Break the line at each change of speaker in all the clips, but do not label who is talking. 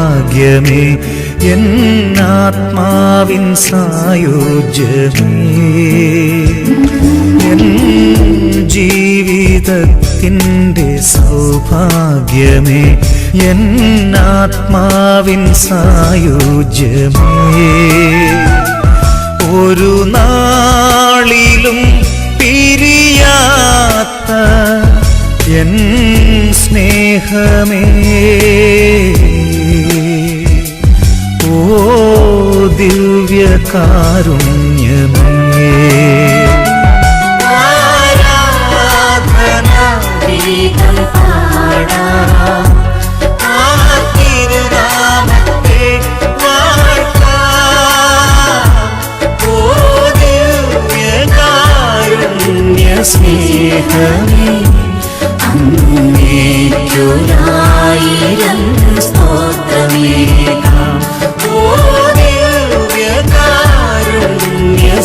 സൗഭാഗ്യമേ, എന്നാത്മാവിൻ സായുജ്യമേ, N ജീവിതത്തിൻ്റെ സൗഭാഗ്യമേ, എന്നാത്മാവിൻ സായുജ്യമേ, ഒരു നാളിലും പിരിയാത്ത N സ്നേഹമേ, ഓ ദിവ്യകാരുണ്യമേ,
ആരാധനാഗീതം പാടാം,
ആ തിരുനാമത്തെ വാഴ്ത്താം, ഓ ദിവ്യകാരുണ്യ സ്നേഹമേ,
അങ്ങേയ്ക്കൊരായിരം സ്തോത്രമേകാം,
ഓ ദിവ്യകാരുണ്യ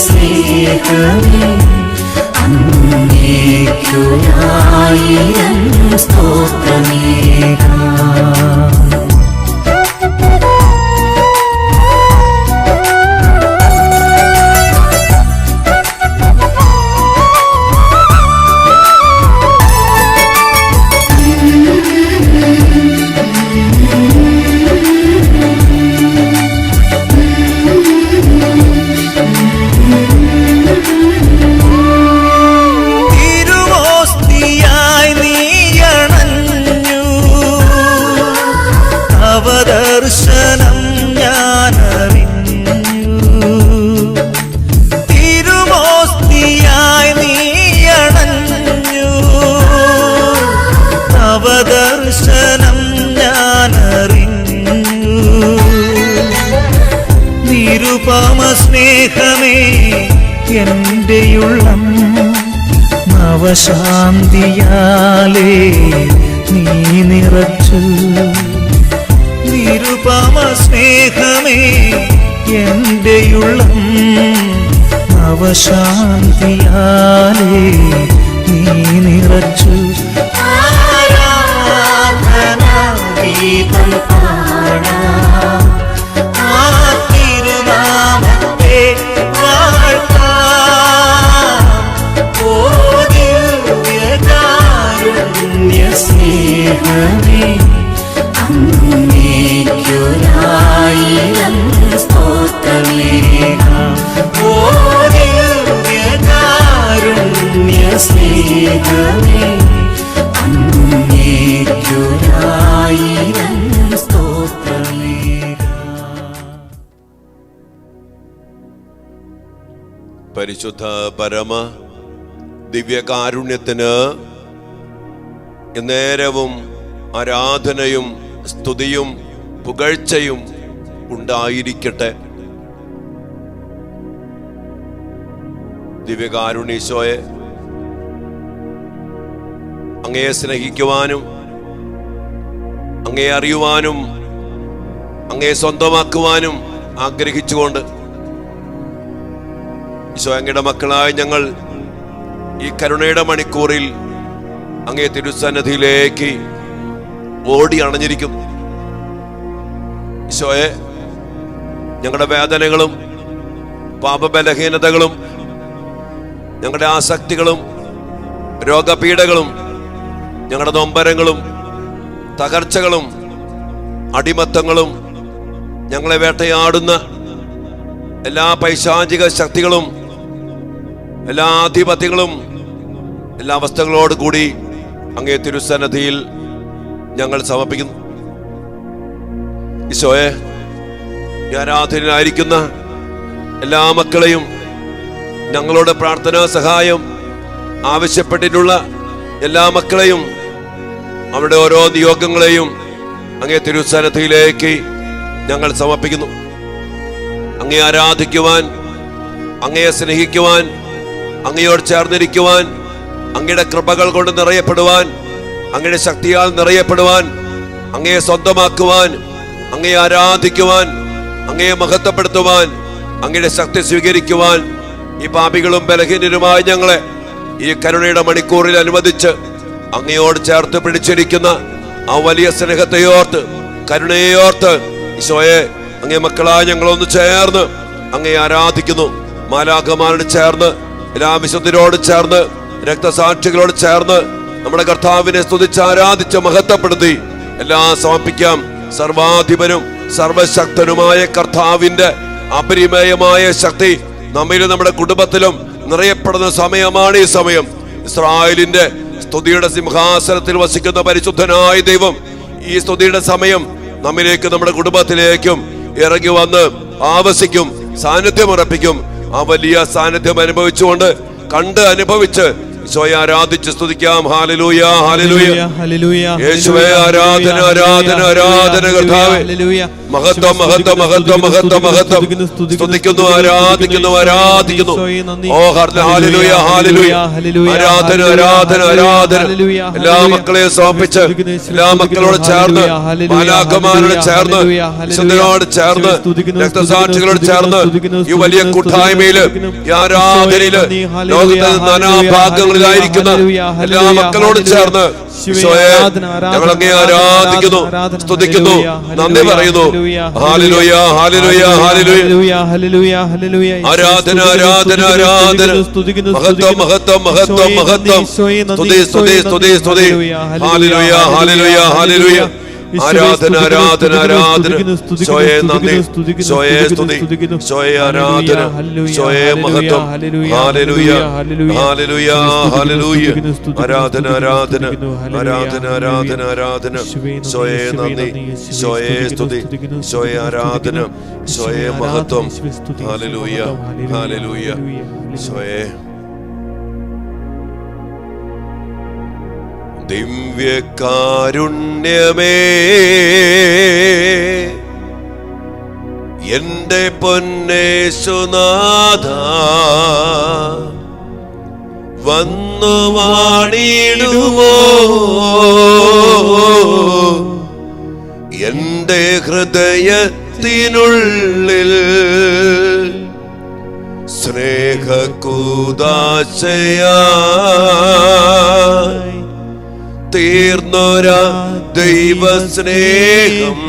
സ്നേഹമേ,
അങ്ങേയ്ക്കൊരായിരം സ്തോത്രമേകാം.
തിരുവോസ്തിയായി നീയണഞ്ഞു, അവദർശനം ഞാനറിഞ്ഞു, തിരുവോസ്തിയായി നീയണഞ്ഞു, അവദർശനം ഞാനറിഞ്ഞു, നിരുപമ സ്നേഹമേ എന്റെയുള്ളം, നവശാന്തിയാലേ നീ നിറച്ചു, നിരുപമ സ്നേഹമേ എന്റെയുള്ളം, നവശാന്തിയാലേ നീ നിറച്ചു,
ആരാധനാഗീതം പാടാം,
ആ തിരുനാമത്തെ വാഴ്ത്താം, ഓ ദിവ്യകാരുണ്യ സ്നേഹമേ,
അങ്ങേയ്ക്കൊരായിരം സ്തോത്രമേകാം,
ഓ ദിവ്യകാരുണ്യ സ്നേഹമേ,
അങ്ങേയ്ക്കൊരായിരം സ്തോത്രമേകാം.
പരിശുദ്ധ പരമ ദിവ്യകാരുണ്യത്തിന് നേരവും ആരാധനയും സ്തുതിയും പുകഴ്ചയും ഉണ്ടായിരിക്കട്ടെ. ദിവ്യകാരുണ്യീശോയെ, അങ്ങയെ സ്നേഹിക്കുവാനും അങ്ങയെ അറിയുവാനും അങ്ങയെ സ്വന്തമാക്കുവാനും ആഗ്രഹിച്ചുകൊണ്ട് ഈശോ, അങ്ങയുടെ മക്കളായ ഞങ്ങൾ ഈ കരുണയുടെ മണിക്കൂറിൽ അങ്ങേ തിരുസന്നിധിയിലേക്ക് ഓടി അണഞ്ഞിരിക്കുന്നു. ഈശോയെ, ഞങ്ങളുടെ വേദനകളും പാപബലഹീനതകളും ഞങ്ങളുടെ ആസക്തികളും രോഗപീഠകളും ഞങ്ങളുടെ നൊമ്പരങ്ങളും തകർച്ചകളും അടിമത്തങ്ങളും ഞങ്ങളെ വേട്ടയാടുന്ന എല്ലാ പൈശാചിക ശക്തികളും എല്ലാ ആധിപത്യങ്ങളും എല്ലാ അവസ്ഥകളോടുകൂടി അങ്ങേ തിരുസന്നിധിയിൽ ഞങ്ങൾ സമർപ്പിക്കുന്നു. ഈശോയെ, ഈ ആരാധനയിലായിരിക്കുന്ന എല്ലാ മക്കളെയും ഞങ്ങളുടെ പ്രാർത്ഥനാ സഹായം ആവശ്യപ്പെട്ടിട്ടുള്ള എല്ലാ മക്കളെയും അവരുടെ ഓരോ നിയോഗങ്ങളെയും അങ്ങേ തിരുസന്നിധിയിലേക്ക് ഞങ്ങൾ സമർപ്പിക്കുന്നു. അങ്ങയെ ആരാധിക്കുവാൻ, അങ്ങയെ സ്നേഹിക്കുവാൻ, അങ്ങയോട് ചേർന്നിരിക്കുവാൻ, അങ്ങയുടെ കൃപകൾ കൊണ്ട് നിറയപ്പെടുവാൻ, അങ്ങയുടെ ശക്തിയാൽ നിറയപ്പെടുവാൻ, അങ്ങയെ സ്വന്തമാക്കുവാൻ, അങ്ങയെ ആരാധിക്കുവാൻ, അങ്ങയെ മഹത്വപ്പെടുത്തുവാൻ, അങ്ങയുടെ ശക്തി സ്വീകരിക്കുവാൻ ഈ പാപികളും ബലഹീനരുമായ ഞങ്ങളെ ഈ കരുണയുടെ മണിക്കൂറിൽ അനുവദിച്ച് അങ്ങയോട് ചേർത്ത് പിടിച്ചിരിക്കുന്ന ആ വലിയ സ്നേഹത്തെ ഓർത്ത് കരുണയോർത്ത് ഈശോയെ അങ്ങേ മക്കളായ ഞങ്ങളൊന്ന് ചേർന്ന് അങ്ങേ ആരാധിക്കുന്നു. മാലാഖമാരോട് ചേർന്ന്, എല്ലാ വിശുദ്ധരോട് ചേർന്ന്, രക്തസാക്ഷികളോട് ചേർന്ന് നമ്മുടെ കർത്താവിനെ സ്തുതിച്ച് ആരാധിച്ച് മഹത്വപ്പെടുത്തി എല്ലാം സമർപ്പിക്കാം. സർവാധിപനും സർവശക്തനുമായ കർത്താവിന്റെ അപരിമേയമായ ശക്തി നമ്മിലും നമ്മുടെ കുടുംബത്തിലും നിറയപ്പെടുന്ന സമയമാണ് ഈ സമയം. ഇസ്രായേലിന്റെ സ്തുതിയുടെ സിംഹാസനത്തിൽ വസിക്കുന്ന പരിശുദ്ധനായ ദൈവം ഈ സ്തുതിയുടെ സമയം നമ്മിലേക്കും നമ്മുടെ കുടുംബത്തിലേക്കും ഇറങ്ങി വന്ന് ആവസിക്കും, സാന്നിധ്യം ഉറപ്പിക്കും. ആ വലിയ സാന്നിധ്യം അനുഭവിച്ചുകൊണ്ട് കണ്ട് അനുഭവിച്ച് ഈശോയെ ആരാധിച്ച് സ്തുതിക്കാം. Hallelujah, hallelujah,
hallelujah.
യേശുവേ ആരാധന, ആരാധന, ആരാധന. കർത്താവേ മഹത്വം, മഹത്വം, മഹത്വം, മഹത്വം, മഹത്വം. സ്തുതിക്കുന്നു, ആരാധിക്കുന്നു, ആരാധിക്കുന്നു. ഓ ഹല്ലേലൂയ, ഹല്ലേലൂയ. ആരാധന, ആരാധന, ആരാധന. എല്ലാ മക്കളെയും സമർപ്പിച്ച്, എല്ലാ മക്കളോട് ചേർന്ന്, മാലാഖമാരോട് ചേർന്ന്, വിശുദ്ധരോട് ചേർന്ന്, രക്തസാക്ഷികളോട് ചേർന്ന് ഈ വലിയ കൂട്ടായ്മയില്, ഈ ആരാധനയില് ലോകത്തിന്റെ നാനാഭാഗങ്ങളിലായിരിക്കുന്ന എല്ലാ മക്കളോട് ചേർന്ന് ഈശോയെ ഞങ്ങളങ്ങേ ആരാധിക്കുന്നു, സ്തുതിക്കുന്നു, നന്ദി പറയുന്നു. Hallelujah, hallelujah, hallelujah. ആരാധന, ആരാധന, ആരാധന. മഹത്വം, മഹത്വം, മഹത്വം, മഹത്വം. സ്തുതി, സ്തുതി, സ്തുതി, സ്തുതി. Hallelujah, hallelujah, hallelujah. ആരാധന, ആരാധന, ആരാധന. ഈശോയെ നന്ദി, ഈശോയെ സ്തുതി, ഈശോയെ ആരാധന, ഈശോയെ മഹത്വം. Hallelujah, hallelujah, hallelujah. ആരാധന, ആരാധന, ആരാധന, ആരാധന, ആരാധന. ഈശോയെ നന്ദി, ഈശോയെ സ്തുതി, ഈശോയെ ആരാധന, ഈശോയെ മഹത്വം. Hallelujah, hallelujah. ഈശോയെ ദിവ്യകാരുണ്യമേ എന്റെ പൊന്നേശുനാഥ വന്നു വാണിടുമോ എന്റെ ഹൃദയത്തിനുള്ളിൽ സ്നേഹകൂദാശയായി തീർന്നൊരാ ദൈവസ്നേഹം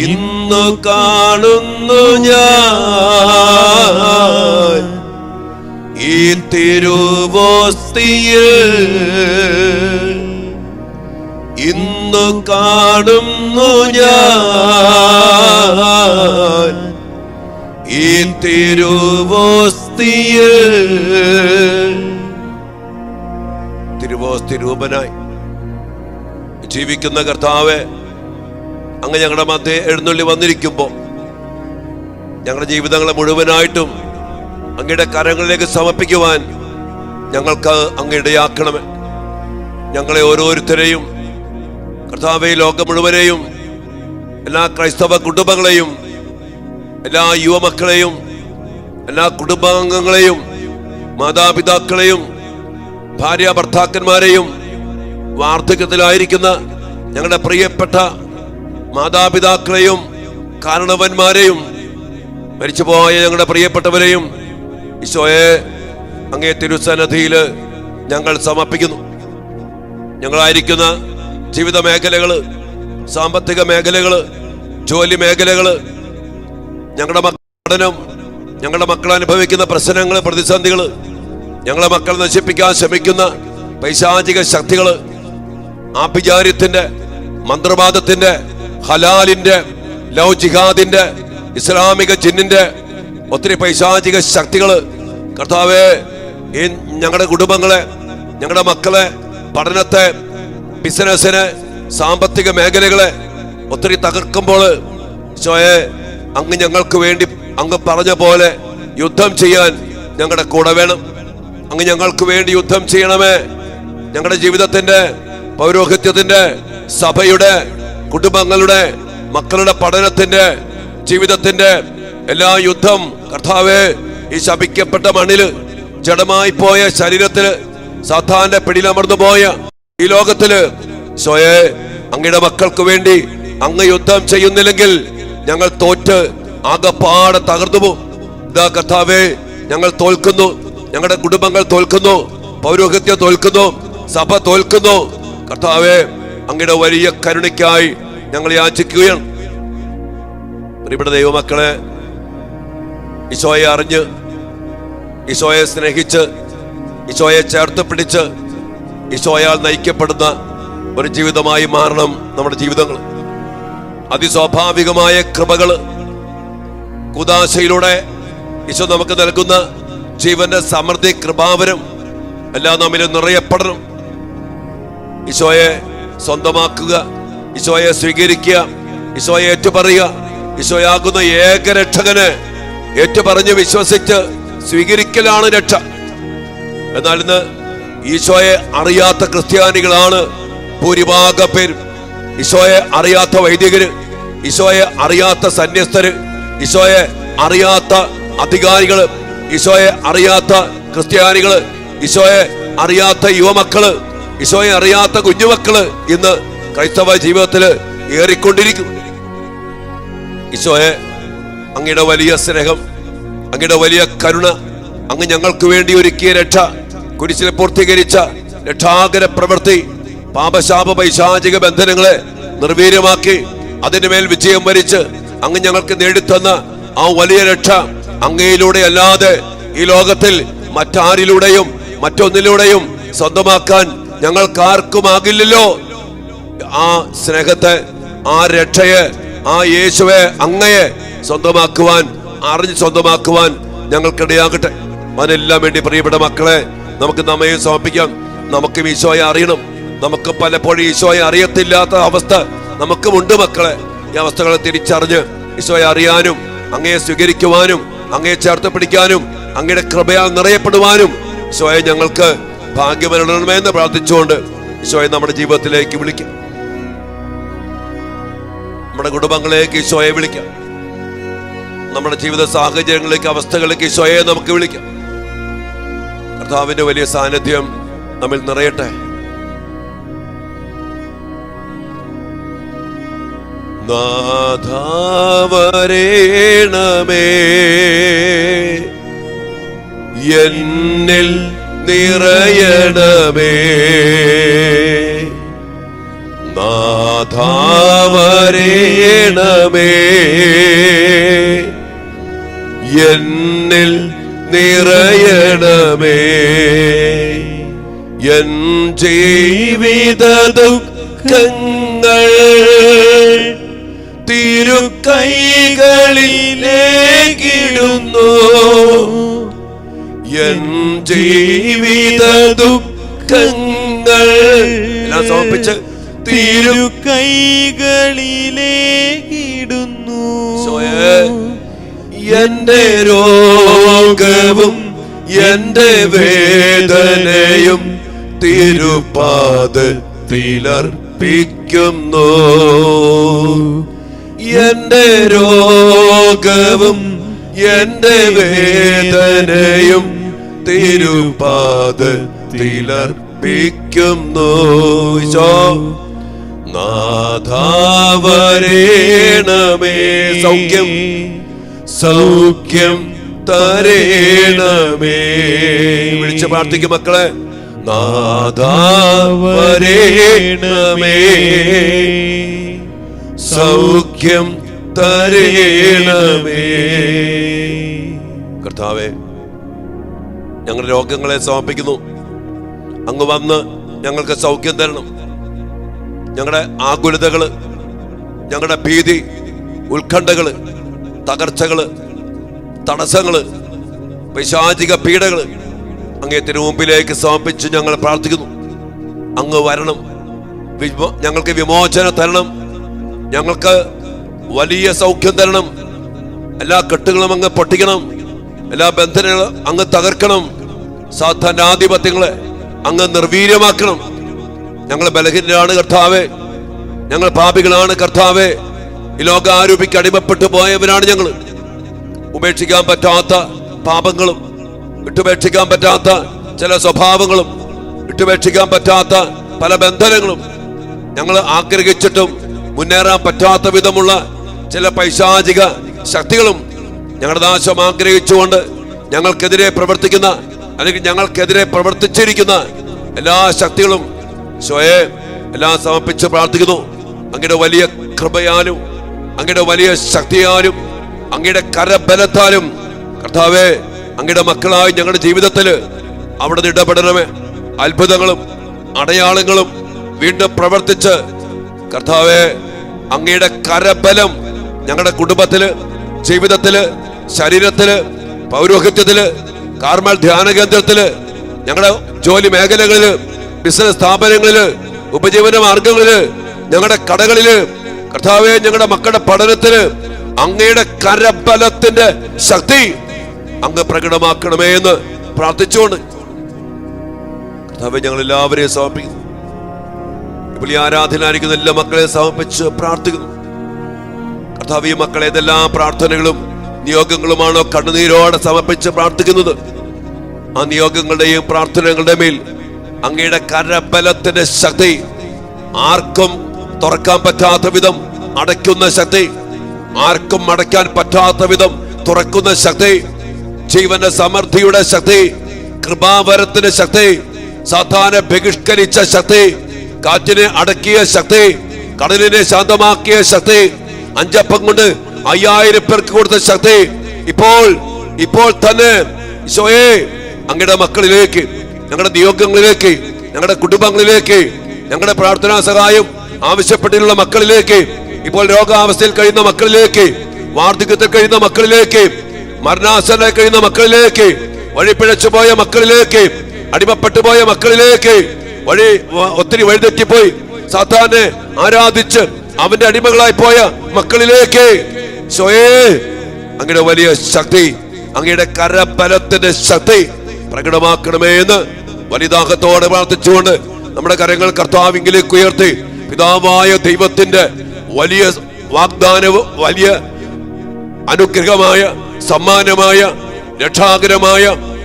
ഇന്നു കാണുന്നു ഞാൻ ഈ തിരുവോസ്തിയിൽ ഇന്നു കാണുന്നു ഞാൻ ഈ തിരുവോസ്തിയിൽ. തിരുവോസ്തി രൂപനായി ജീവിക്കുന്ന കർത്താവേ, അങ്ങ് ഞങ്ങളുടെ മധ്യേ എഴുന്നള്ളി വന്നിരിക്കുമ്പോൾ ഞങ്ങളുടെ ജീവിതങ്ങളെ മുഴുവനായിട്ടും അങ്ങയുടെ കരങ്ങളിലേക്ക് സമർപ്പിക്കുവാൻ ഞങ്ങൾക്ക് അങ്ങ് ഇടയാക്കണമേ. ഞങ്ങളെ ഓരോരുത്തരെയും കർത്താവേ, ലോകം മുഴുവനെയും, എല്ലാ ക്രൈസ്തവ കുടുംബങ്ങളെയും, എല്ലാ യുവമക്കളെയും, എല്ലാ കുടുംബാംഗങ്ങളെയും, മാതാപിതാക്കളെയും, ഭാര്യ ഭർത്താക്കന്മാരെയും, വാർദ്ധക്യത്തിലായിരിക്കുന്ന ഞങ്ങളുടെ പ്രിയപ്പെട്ട മാതാപിതാക്കളെയും, കാരണവന്മാരെയും, മരിച്ചുപോയ ഞങ്ങളുടെ പ്രിയപ്പെട്ടവരെയും ഈശോയെ അങ്ങേ തിരുസന്നിധിയിൽ ഞങ്ങൾ സമർപ്പിക്കുന്നു. ഞങ്ങളായിരിക്കുന്ന ജീവിത മേഖലകള്, സാമ്പത്തിക മേഖലകള്, ജോലി മേഖലകള്, ഞങ്ങളുടെ പഠനം, ഞങ്ങളുടെ മക്കൾ അനുഭവിക്കുന്ന പ്രശ്നങ്ങള്, പ്രതിസന്ധികള്, ഞങ്ങളെ മക്കൾ നശിപ്പിക്കാൻ ശ്രമിക്കുന്ന പൈശാചിക ശക്തികള്, ആഭിചാര്യത്തിന്റെ, മന്ത്രവാദത്തിന്റെ, ഹലാലിന്റെ, ലവ് ജിഹാദിന്റെ, ഇസ്ലാമിക ജിന്നിന്റെ ഒത്തിരി പൈശാചിക ശക്തികള് കർത്താവേ, ഈ ഞങ്ങളുടെ കുടുംബങ്ങളെ, ഞങ്ങളുടെ മക്കളെ, പഠനത്തെ, ബിസിനസിനെ, സാമ്പത്തിക മേഖലകളെ ഒത്തിരി തകർക്കുമ്പോൾ ഈശോയെ അങ്ങ് ഞങ്ങൾക്ക് വേണ്ടി അങ്ങ് പറഞ്ഞ പോലെ യുദ്ധം ചെയ്യാൻ ഞങ്ങളുടെ കൂടെ വേണം. അങ്ങ് ഞങ്ങൾക്ക് വേണ്ടി യുദ്ധം ചെയ്യണമേ. ഞങ്ങളുടെ ജീവിതത്തിന്റെ, പൗരോഹിത്യത്തിന്റെ, സഭയുടെ, കുടുംബങ്ങളുടെ, മക്കളുടെ പഠനത്തിന്റെ, ജീവിതത്തിന്റെ എല്ലാ യുദ്ധം കർത്താവേ, ഈ ശപിക്കപ്പെട്ട മണ്ണില്, ജഡമായി പോയ ശരീരത്തില്, സാത്താന്റെ പിടിയിലമർന്നു പോയ ഈ ലോകത്തില് ഈശോയെ അങ്ങയുടെ മക്കൾക്ക് വേണ്ടി അങ്ങ് യുദ്ധം ചെയ്യുന്നില്ലെങ്കിൽ ഞങ്ങൾ തോറ്റ് ആകപ്പാടെ തകർന്നു പോകും. ഇതാ കർത്താവേ, ഞങ്ങൾ തോൽക്കുന്നു, ഞങ്ങളുടെ കുടുംബങ്ങൾ തോൽക്കുന്നു, പൗരോഹിത്യം തോൽക്കുന്നു, സഭ തോൽക്കുന്നു. കർത്താവേ, അങ്ങയുടെ വലിയ കരുണയ്ക്കായി ഞങ്ങൾ യാചിക്കുകയാണ്. പ്രിയപ്പെട്ട ദൈവമക്കളെ, ഈശോയെ അറിഞ്ഞ്, ഈശോയെ സ്നേഹിച്ച്, ഈശോയെ ചേർത്ത് പിടിച്ച്, ഈശോയാൽ നയിക്കപ്പെടുന്ന ഒരു ജീവിതമായി മാറണം നമ്മുടെ ജീവിതങ്ങൾ. അതിസ്വാഭാവികമായ കൃപകള്, കുദാശയിലൂടെ ഈശോ നമുക്ക് നൽകുന്ന ജീവന്റെ സമൃദ്ധി, കൃപാവരം എല്ലാം നമ്മിൽ നിറയപ്പെടണം. ഈശോയെ സ്വന്തമാക്കുക, ഈശോയെ സ്വീകരിക്കുക, ഈശോയെ ഏറ്റുപറയുക. ഈശോയാകുന്ന ഏകരക്ഷകനെ ഏറ്റുപറഞ്ഞ് വിശ്വസിച്ച് സ്വീകരിക്കലാണ് രക്ഷ. എന്നാൽ ഇന്ന് ഈശോയെ അറിയാത്ത ക്രിസ്ത്യാനികളാണ് ഭൂരിഭാഗം പേരും. ഈശോയെ അറിയാത്ത വൈദികര്, ഈശോയെ അറിയാത്ത സന്യസ്തര്, ഈശോയെ അറിയാത്ത അധികാരികള്, ഈശോയെ അറിയാത്ത ക്രിസ്ത്യാനികള്, ഈശോയെ അറിയാത്ത യുവമക്കള്, ഈശോയെ അറിയാത്ത കുഞ്ഞുമക്കള് ഇന്ന് ക്രൈസ്തവ ജീവിതത്തില് ഏറിക്കൊണ്ടിരിക്കും. ഈശോയെ, അങ്ങയുടെ വലിയ സ്നേഹം, അങ്ങയുടെ വലിയ കരുണ, അങ്ങ് ഞങ്ങൾക്ക് വേണ്ടി ഒരുക്കിയ രക്ഷ, കുരിശിൽ പൂർത്തീകരിച്ച രക്ഷാകര പ്രവൃത്തി, പാപശാപ പൈശാചിക ബന്ധനങ്ങളെ നിർവീര്യമാക്കി അതിന്റെ മേൽ വിജയം വരിച്ച് അങ്ങ് ഞങ്ങൾക്ക് നേടിത്തന്ന ആ വലിയ രക്ഷ അങ്ങയിലൂടെ അല്ലാതെ ഈ ലോകത്തിൽ മറ്റാരിലൂടെയും മറ്റൊന്നിലൂടെയും സ്വന്തമാക്കാൻ ഞങ്ങൾക്കാർക്കുമാകില്ലല്ലോ. ആ സ്നേഹത്തെ, ആ രക്ഷയെ, ആ യേശുവെ, അങ്ങയെ സ്വന്തമാക്കുവാൻ, അറിഞ്ഞ് സ്വന്തമാക്കുവാൻ ഞങ്ങൾക്കിടയാകട്ടെ. അതിനെല്ലാം വേണ്ടി പ്രിയപ്പെട്ട മക്കളെ, നമുക്ക് നമ്മയെ സമർപ്പിക്കാം. നമുക്കും ഈശോയെ അറിയണം. നമുക്ക് പലപ്പോഴും ഈശോയെ അറിയത്തില്ലാത്ത അവസ്ഥ നമുക്കുമുണ്ട് മക്കളെ. ഈ അവസ്ഥകളെ തിരിച്ചറിഞ്ഞ് ഈശോയെ അറിയാനും, അങ്ങയെ സ്വീകരിക്കുവാനും, അങ്ങയെ ചേർത്ത് പിടിക്കാനും, അങ്ങയുടെ കൃപയാൽ നിറയപ്പെടുവാനും ഈശോയെ ഞങ്ങൾക്ക് ഭാഗ്യമരുളണമെന്ന് പ്രാർത്ഥിച്ചുകൊണ്ട് ഈശോയെ നമ്മുടെ ജീവിതത്തിലേക്ക് വിളിക്കാം. നമ്മുടെ കുടുംബങ്ങളിലേക്ക് ഈശോയെ വിളിക്കാം. നമ്മുടെ ജീവിത സാഹചര്യങ്ങളിലേക്ക്, അവസ്ഥകളിലേക്ക് ഈശോയെ നമുക്ക് വിളിക്കാം. കർത്താവിന്റെ വലിയ സാന്നിധ്യം നമ്മിൽ നിറയട്ടെ. നാഥാവരേണമേ, എന്നിൽ നിറയണമേ. നാഥാവരേണമേ, എന്നിൽ നിറയണമേ. എൻ ജീവിത ദുഃഖങ്ങൾ തിരുക്കൈകളിലേക്കിടുന്നു. എൻ ജീവിത ദുഃഖങ്ങൾ എല്ലാം സമർപ്പിച്ച്
തിരുക്കൈകളിലേക്കിടുന്നു.
എന്റെ രോഗവും എന്റെ വേദനയും തിരുപാദത്തിലർപ്പിക്കുന്നു. എന്റെ രോഗവും എന്റെ വേദനയും തിരുപാദത്തിലർപ്പിക്കുന്നു. നാഥാവരേണമേ, സൗഖ്യം സൗഖ്യം തരേണമേ. വിളിച്ച് പ്രാർത്ഥിക്കും മക്കളെ. നാഥാവരേണമേ, സൗഖ്യം തരേണമേ. കർത്താവേ, ഞങ്ങളുടെ രോഗങ്ങളെ സമർപ്പിക്കുന്നു. അങ്ങ് വന്ന് ഞങ്ങൾക്ക് സൗഖ്യം തരണം. ഞങ്ങളുടെ ആകുലതകള്, ഞങ്ങളുടെ ഭീതി, ഉത്കണ്ഠകള്, തകർച്ചകള്, തടസ്സങ്ങള്, പൈശാചിക പീഡകള് അങ്ങേ തിരുമുമ്പിലേക്ക് സമർപ്പിച്ച് ഞങ്ങൾ പ്രാർത്ഥിക്കുന്നു. അങ്ങ് വരണം, ഞങ്ങൾക്ക് വിമോചനം തരണം, ഞങ്ങൾക്ക് വലിയ സൗഖ്യം തരണം. എല്ലാ കെട്ടുകളും അങ്ങ് പൊട്ടിക്കണം, എല്ലാ ബന്ധനങ്ങളും അങ്ങ് തകർക്കണം, സാത്താന്റെ ആധിപത്യങ്ങളെ അങ്ങ് നിർവീര്യമാക്കണം. ഞങ്ങൾ ബലഹീനരാണ് കർത്താവേ, ഞങ്ങൾ പാപികളാണ് കർത്താവേ, ഈ ലോകാരൂപിക്ക് അടിമപ്പെട്ടു പോയവരാണ് ഞങ്ങൾ. ഉപേക്ഷിക്കാൻ പറ്റാത്ത പാപങ്ങളും, വിട്ടുപേക്ഷിക്കാൻ പറ്റാത്ത ചില സ്വഭാവങ്ങളും, വിട്ടുപേക്ഷിക്കാൻ പറ്റാത്ത പല ബന്ധനങ്ങളും, ഞങ്ങൾ ആഗ്രഹിച്ചിട്ടും മുന്നേറാൻ പറ്റാത്ത വിധമുള്ള ചില പൈശാചിക ശക്തികളും ഞങ്ങളുടെ നാശം ആഗ്രഹിച്ചുകൊണ്ട് ഞങ്ങൾക്കെതിരെ പ്രവർത്തിക്കുന്ന, അല്ലെങ്കിൽ ഞങ്ങൾക്കെതിരെ പ്രവർത്തിച്ചിരിക്കുന്ന എല്ലാ ശക്തികളും സ്വയം എല്ലാം സമർപ്പിച്ച് പ്രാർത്ഥിക്കുന്നു. അങ്ങയുടെ വലിയ കൃപയാലും അങ്ങയുടെ വലിയ ശക്തിയാലും അങ്ങയുടെ കരബലത്താലും കർത്താവേ, അങ്ങയുടെ മക്കളായി ഞങ്ങളുടെ ജീവിതത്തില് അവിടെ ഇടപെടണമേ. അത്ഭുതങ്ങളും അടയാളങ്ങളും വീണ്ടും പ്രവർത്തിച്ച് കർത്താവേ, അങ്ങയുടെ കരബലം ഞങ്ങളുടെ കുടുംബത്തില്, ജീവിതത്തില്, ശരീരത്തില്, പൗരോഹിത്യത്തില്, കാർമൽ ധ്യാന കേന്ദ്രത്തില്, ഞങ്ങളുടെ ജോലി മേഖലകളില്, ബിസിനസ് സ്ഥാപനങ്ങളില്, ഉപജീവന മാർഗങ്ങളില്, ഞങ്ങളുടെ കടകളില്, കർത്താവേ, ഞങ്ങളുടെ മക്കളുടെ പഠനത്തില് അങ്ങയുടെ കരബലത്തിന്റെ ശക്തി അങ്ങ് പ്രകടമാക്കണമേ എന്ന് പ്രാർത്ഥിച്ചുകൊണ്ട് കർത്താവേ, ഞങ്ങൾ എല്ലാവരെയും സമർപ്പിക്കുന്നു. ഇപ്പോൾ ഈ ആരാധനായിരിക്കുന്ന എല്ലാ മക്കളെ സമർപ്പിച്ച് പ്രാർത്ഥിക്കുന്നു. കർത്താവ്, ഈ മക്കളെ ഏതെല്ലാം പ്രാർത്ഥനകളും നിയോഗങ്ങളുമാണോ കണ്ണുനീരോടെ സമർപ്പിച്ച് പ്രാർത്ഥിക്കുന്നത്, ആ നിയോഗങ്ങളുടെയും പ്രാർത്ഥനകളുടെ മേൽ അങ്ങയുടെ കരബലത്തിന്റെ ശക്തി, ആർക്കും തുറക്കാൻ പറ്റാത്ത വിധം അടയ്ക്കുന്ന ശക്തി, ആർക്കും അടയ്ക്കാൻ പറ്റാത്ത വിധം തുറക്കുന്ന ശക്തി, ജീവന്റെ സമൃദ്ധിയുടെ ശക്തി, കൃപാവരത്തിന്റെ ശക്തി, സാത്താനെ ബഹിഷ്കരിച്ച ശക്തി, കാറ്റിനെ അടക്കിയ ശക്തി, കടലിനെ ശാന്തമാക്കിയ ശക്തി, 5 അപ്പം കൊണ്ട് 5000 പേർക്ക് കൊടുത്ത ശക്തി ഇപ്പോൾ തന്നെ ഈശോയെ, അങ്ങയുടെ മക്കളിലേക്ക്, ഞങ്ങളുടെ നിയോഗങ്ങളിലേക്ക്, ഞങ്ങളുടെ കുടുംബങ്ങളിലേക്ക്, ഞങ്ങളുടെ പ്രാർത്ഥനാ സഹായം ആവശ്യപ്പെട്ടിട്ടുള്ള മക്കളിലേക്ക്, ഇപ്പോൾ രോഗാവസ്ഥയിൽ കഴിയുന്ന മക്കളിലേക്ക്, വാർദ്ധക്യത്തിൽ കഴിയുന്ന മക്കളിലേക്ക്, മരണാസന്നയിൽ കഴിയുന്ന മക്കളിലേക്ക്, വഴിപിഴച്ചു പോയ മക്കളിലേക്ക്, അടിമപ്പെട്ടു പോയ മക്കളിലേക്ക്, ഒത്തിരി വഴിതെറ്റിപ്പോയി സാത്താനെ ആരാധിച്ച് അവന്റെ അടിമകളായി പോയ മക്കളിലേക്ക് ഈശോയേ, അങ്ങയുടെ വലിയ ശക്തി, അങ്ങയുടെ കരബലത്തിന്റെ ശക്തി പ്രകടമാക്കണമേ എന്ന് വലിദാഹത്തോടെ പ്രാർത്ഥിച്ചുകൊണ്ട് നമ്മുടെ കരങ്ങൾ കർത്താവിലേക്ക് ഉയർത്തി പിതാവായ ദൈവത്തിന്റെ വലിയ വാഗ്ദാനവും വലിയ അനുഗ്രഹമായ സമ്മാനമായ രക്ഷാകരമായ